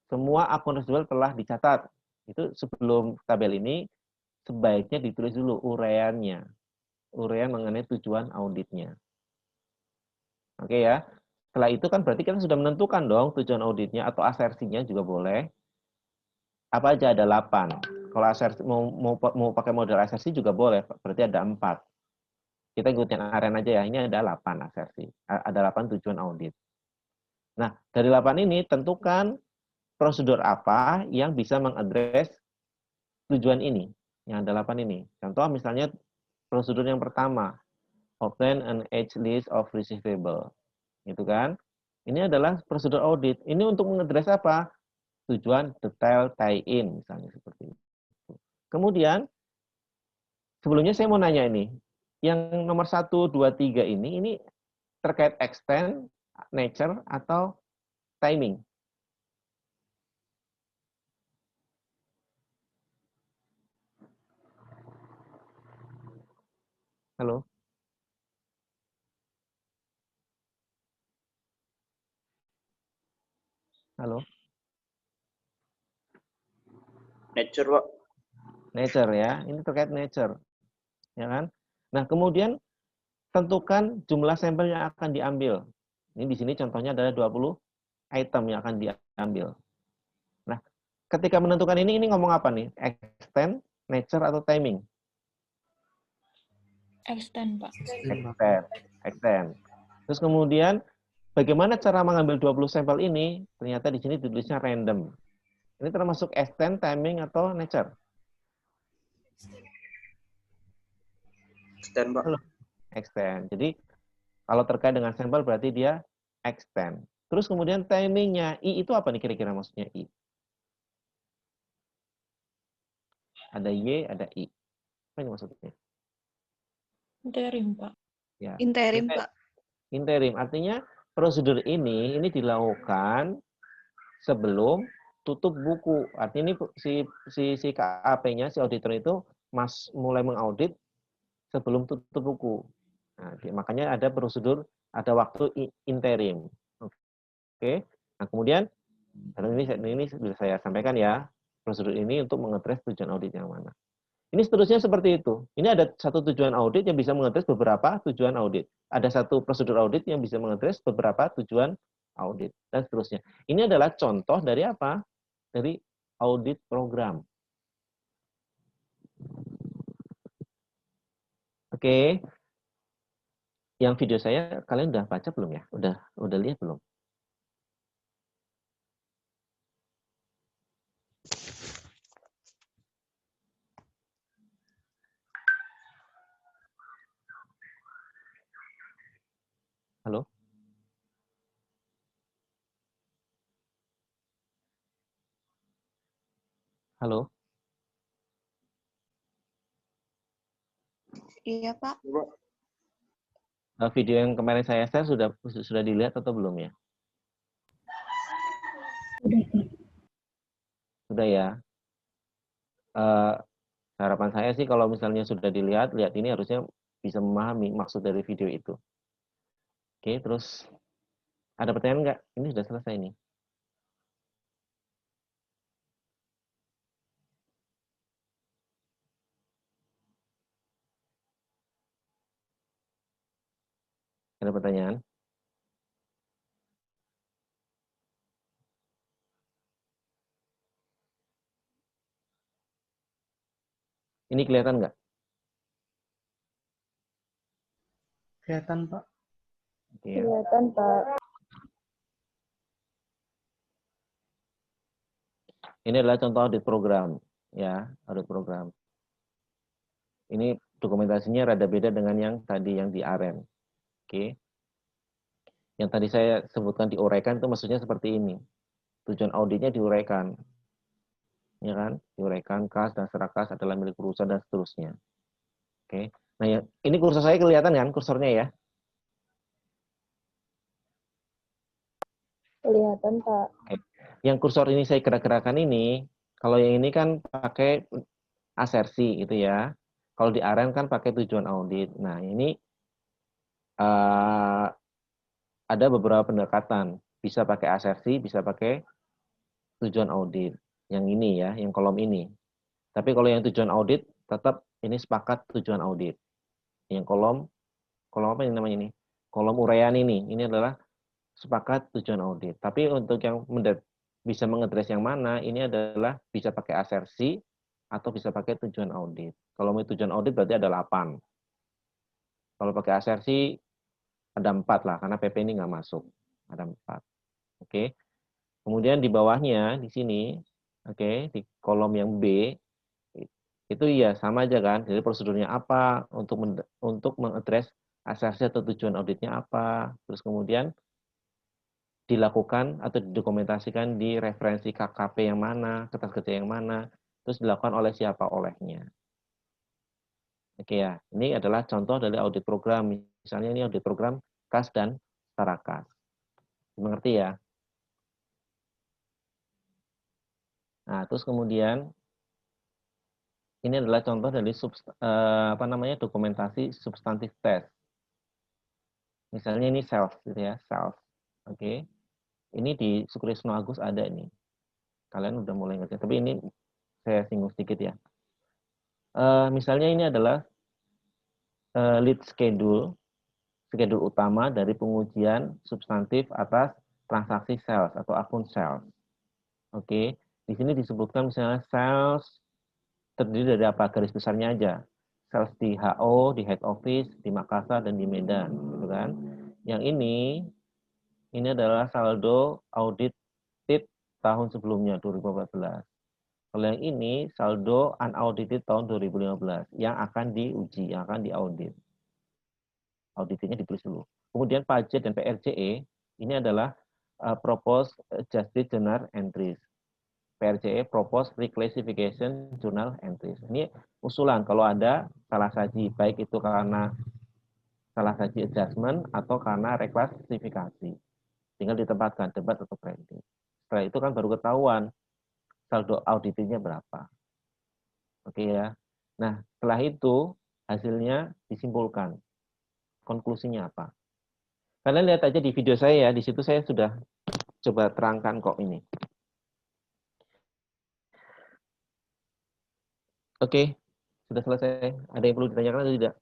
Semua akun receivable telah dicatat. Itu sebelum tabel ini sebaiknya ditulis dulu uraiannya. Uraian mengenai tujuan auditnya. Oke ya. Setelah itu kan berarti kita sudah menentukan dong tujuan auditnya atau asersinya juga boleh. Apa aja ada 8. Kalau asersi, mau pakai model asersi juga boleh, berarti ada 4. Kita ikutin aren aja ya, ini ada 8 asersi. Ada 8 tujuan audit. Nah, dari 8 ini tentukan prosedur apa yang bisa mengadres tujuan ini. Yang ada 8 ini. Contoh misalnya prosedur yang pertama, obtain an age list of receivable. Gitu kan? Ini adalah prosedur audit. Ini untuk mengadres apa? Tujuan detail tie-in, misalnya seperti itu. Kemudian, sebelumnya saya mau nanya ini. Yang nomor 1, 2, 3 ini terkait extent, nature, atau timing? Halo? Halo? Nature, Pak. Nature ya, ini terkait nature. Ya kan? Nah, kemudian tentukan jumlah sampel yang akan diambil. Ini di sini contohnya adalah 20 item yang akan diambil. Nah, ketika menentukan ini ngomong apa nih? Extend, nature, atau timing? Extend, Pak. Extend. Terus kemudian bagaimana cara mengambil 20 sampel ini? Ternyata di sini ditulisnya random. Ini termasuk extend, timing, atau nature? Extend, Pak. Extend. Jadi kalau terkait dengan sampel berarti dia extend. Terus kemudian timingnya, I itu apa nih kira-kira maksudnya I? Ada Y, ada I. Apa ini maksudnya? Interim, Pak. Ya. Interim, Pak. Interim, artinya prosedur ini dilakukan sebelum tutup buku. Artinya ini si KAP-nya, si auditor itu mulai mengaudit sebelum tutup buku. Nah, makanya ada prosedur, ada waktu interim. Oke. Nah, kemudian ini sudah saya sampaikan ya, prosedur ini untuk mengadres tujuan audit yang mana. Ini seterusnya seperti itu. Ini ada satu tujuan audit yang bisa mengadres beberapa tujuan audit. Ada satu prosedur audit yang bisa mengadres beberapa tujuan audit, dan seterusnya. Ini adalah contoh dari apa? Dari audit program. Oke. Yang video saya kalian udah baca belum ya? Udah lihat belum? Halo? Halo? Iya, Pak. Video yang kemarin saya share sudah dilihat atau belum ya? Sudah ya. Harapan saya sih kalau misalnya sudah lihat ini harusnya bisa memahami maksud dari video itu. Oke, terus ada pertanyaan nggak? Ini sudah selesai nih. Ada pertanyaan? Ini kelihatan nggak? Kelihatan, Pak. Oke, ya. Kelihatan, Pak. Ini adalah contoh audit program, ya, audit program. Ini dokumentasinya rada beda dengan yang tadi yang di AREN. Oke. Yang tadi saya sebutkan diuraikan itu maksudnya seperti ini. Tujuan auditnya diuraikan. Ya kan? Diuraikan kas dan serakas adalah milik perusahaan dan seterusnya. Oke. Nah, ini kursor saya kelihatan kan kursornya ya? Kelihatan, Pak. Oke. Yang kursor ini saya gerak-gerakan ini, kalau yang ini kan pakai asersi gitu ya. Kalau di AREN kan pakai tujuan audit. Nah, ini ada beberapa pendekatan. Bisa pakai asersi, bisa pakai tujuan audit. Yang ini ya, yang kolom ini. Tapi kalau yang tujuan audit, tetap ini sepakat tujuan audit. Yang kolom apa yang namanya ini? Kolom uraian ini adalah sepakat tujuan audit. Tapi untuk yang bisa mengadres yang mana, ini adalah bisa pakai asersi atau bisa pakai tujuan audit. Kalau mau tujuan audit berarti ada 8. Kalau pakai asersi ada 4 lah, karena PP ini nggak masuk. Ada 4. Oke. Kemudian di bawahnya, di sini, oke, di kolom yang B, itu ya sama aja kan. Jadi prosedurnya apa, untuk mengadres asersi atau tujuan auditnya apa, terus kemudian dilakukan atau didokumentasikan di referensi KKP yang mana, kertas kerja yang mana, terus dilakukan oleh siapa olehnya. Oke ya, ini adalah contoh dari audit program. Misalnya ini audit program kas dan setara. Mengerti ya? Nah, terus kemudian ini adalah contoh dari dokumentasi substantif test. Misalnya ini sales gitu ya, sales. Oke. Ini di Sukrisno Agus ada ini. Kalian udah mulai ngerti, tapi ini saya singgung sedikit ya. Misalnya ini adalah lead schedule utama dari pengujian substantif atas transaksi sales atau akun sales. Oke, di sini disebutkan misalnya sales terdiri dari apa? Garis besarnya aja. Sales di HO, di head office, di Makassar dan di Medan, gitu kan? Yang ini adalah saldo audit tahun sebelumnya 2014. Kalau yang ini saldo unaudited tahun 2015 yang akan diuji, yang akan diaudit. Auditnya ditulis dulu. Kemudian pajak dan PRJE Ini adalah Proposed Justice Journal Entries. PRJE Proposed Reclassification Journal Entries. Ini usulan kalau ada salah saji, baik itu karena salah saji adjustment atau karena reklasifikasi. Tinggal ditempatkan debat atau preemptive. Setelah itu kan baru ketahuan saldo auditnya berapa. Oke ya. Nah, setelah itu hasilnya disimpulkan. Konklusinya apa? Kalian lihat aja di video saya ya, di situ saya sudah coba terangkan kok ini. Oke, sudah selesai. Ada yang perlu ditanyakan atau tidak?